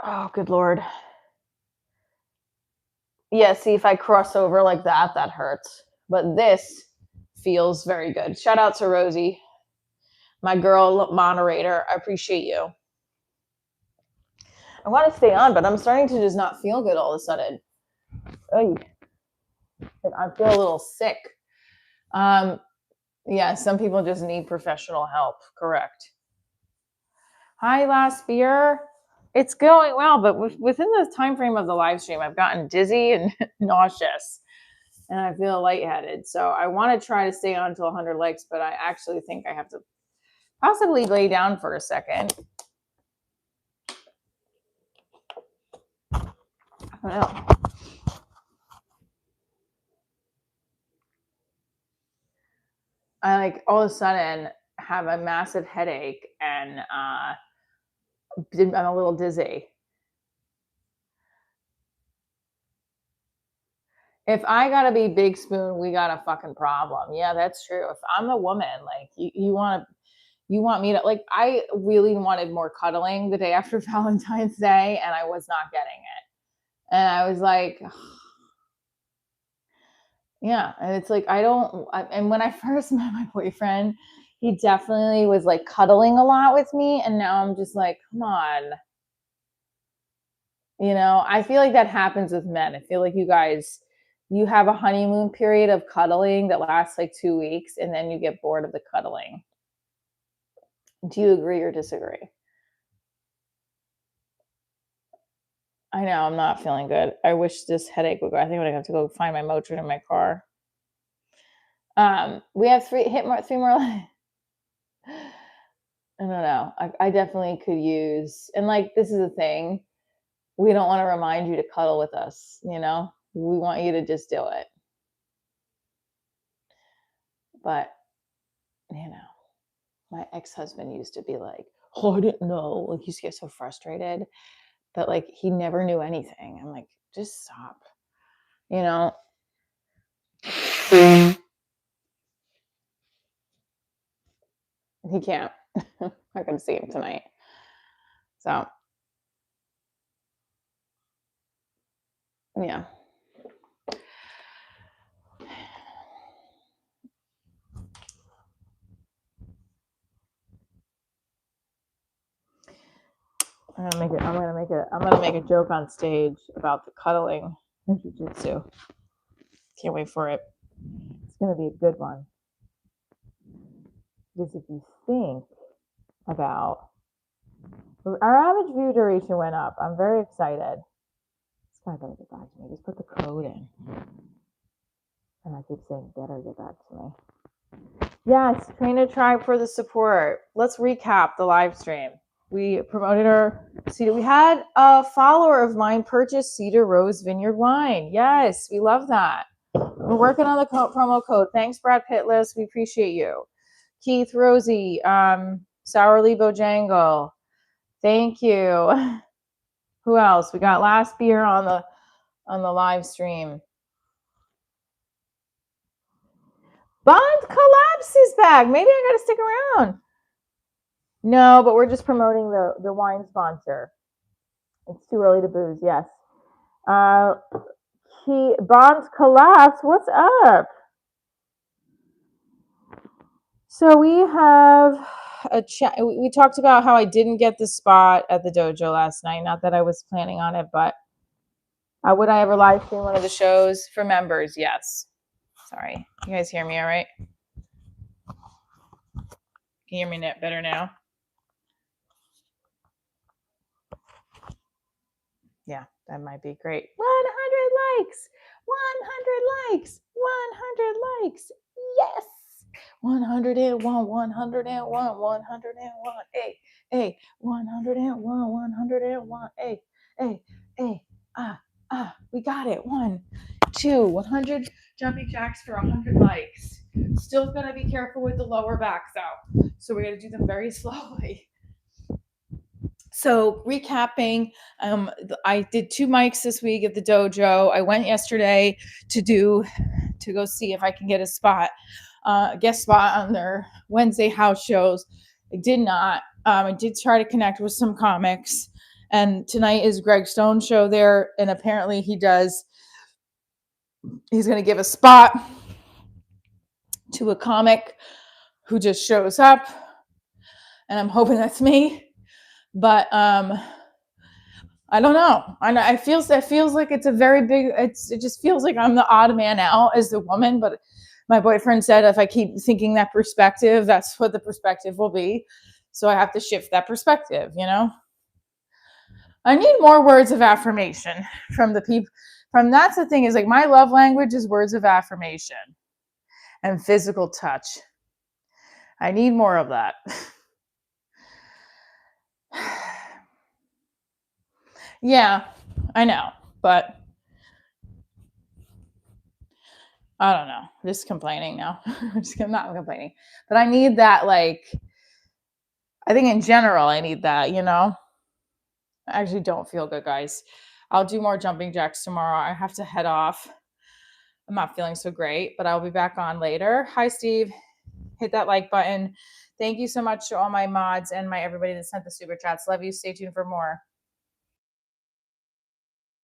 Oh, good Lord. Yeah, see, if I cross over like that hurts. But this feels very good. Shout out to Rosie, my girl moderator. I appreciate you. I want to stay on, but I'm starting to just not feel good all of a sudden. I feel a little sick. Yeah, some people just need professional help. Correct. Hi, last beer. It's going well, but within the time frame of the live stream, I've gotten dizzy and nauseous, and I feel lightheaded. So I want to try to stay on until 100 likes, but I actually think I have to possibly lay down for a second. I don't know. I like all of a sudden have a massive headache and I'm a little dizzy. If I gotta be big spoon, we got a fucking problem. Yeah, that's true. If I'm a woman, like you want me to like, I really wanted more cuddling the day after Valentine's Day and I was not getting it. And I was like, Yeah. And it's like, and when I first met my boyfriend, he definitely was like cuddling a lot with me. And now I'm just like, come on. I feel like that happens with men. I feel like you have a honeymoon period of cuddling that lasts like 2 weeks, and then you get bored of the cuddling. Do you agree or disagree? I know I'm not feeling good. I wish this headache would go. I think I'm gonna have to go find my Motrin in my car. We have three more. I don't know. I definitely could use, and like this is the thing. We don't want to remind you to cuddle with us. We want you to just do it. But my ex-husband used to be like, oh, I didn't know. Like, he used to get so frustrated that like he never knew anything. I'm like, just stop. He can't. I'm not gonna see him tonight. So yeah. I'm gonna make a joke on stage about the cuddling in jiu-jitsu. Can't wait for it. It's gonna be a good one. Because if you think about our average view duration went up. I'm very excited. This guy better get back to me. Just put the code in. And I keep saying, better get back to me. Yes, Trainer Tribe for the support. Let's recap the live stream. We promoted our Cedar. We had a follower of mine purchase Cedar Rose Vineyard wine. Yes, we love that. We're working on the promo code. Thanks, Brad Pitless. We appreciate you. Keith Rosie, Sourly Bojangle. Thank you. Who else? We got last beer on the live stream. Bond Collapse is back. Maybe I gotta stick around. No, but we're just promoting the wine sponsor. It's too early to booze. Yes. Bond Collapse. What's up? So we have a chat. We talked about how I didn't get the spot at the dojo last night. Not that I was planning on it, but would I ever live stream one of the shows for members? Yes. Sorry. You guys hear me all right? Can you hear me better now? Yeah, that might be great. 100 likes. 100 likes. 100 likes. Yes. 101, 101, 101. Hey, hey, 101, 101. Hey, hey, hey. We got it. 1, 2, 100 jumping jacks for 100 likes. Still gonna be careful with the lower backs though. So we're gonna do them very slowly. So recapping, I did 2 mics this week at the dojo. I went yesterday to go see if I can get a guest spot on their Wednesday house shows. I did not. I did try to connect with some comics, and tonight is Greg Stone's show there, and apparently he's going to give a spot to a comic who just shows up, and I'm hoping that's me. But I don't know. It feels like it's a very big. It just feels like I'm the odd man out as the woman. But my boyfriend said if I keep thinking that perspective, that's what the perspective will be. So I have to shift that perspective. I need more words of affirmation from the people. That's the thing is like my love language is words of affirmation and physical touch. I need more of that. Yeah, I know, but I don't know. I'm just complaining now. I'm not complaining, but I need that. Like, I think in general, I need that. I actually don't feel good, guys. I'll do more jumping jacks tomorrow. I have to head off. I'm not feeling so great, but I'll be back on later. Hi, Steve. Hit that like button. Thank you so much to all my mods and everybody that sent the super chats. Love you. Stay tuned for more.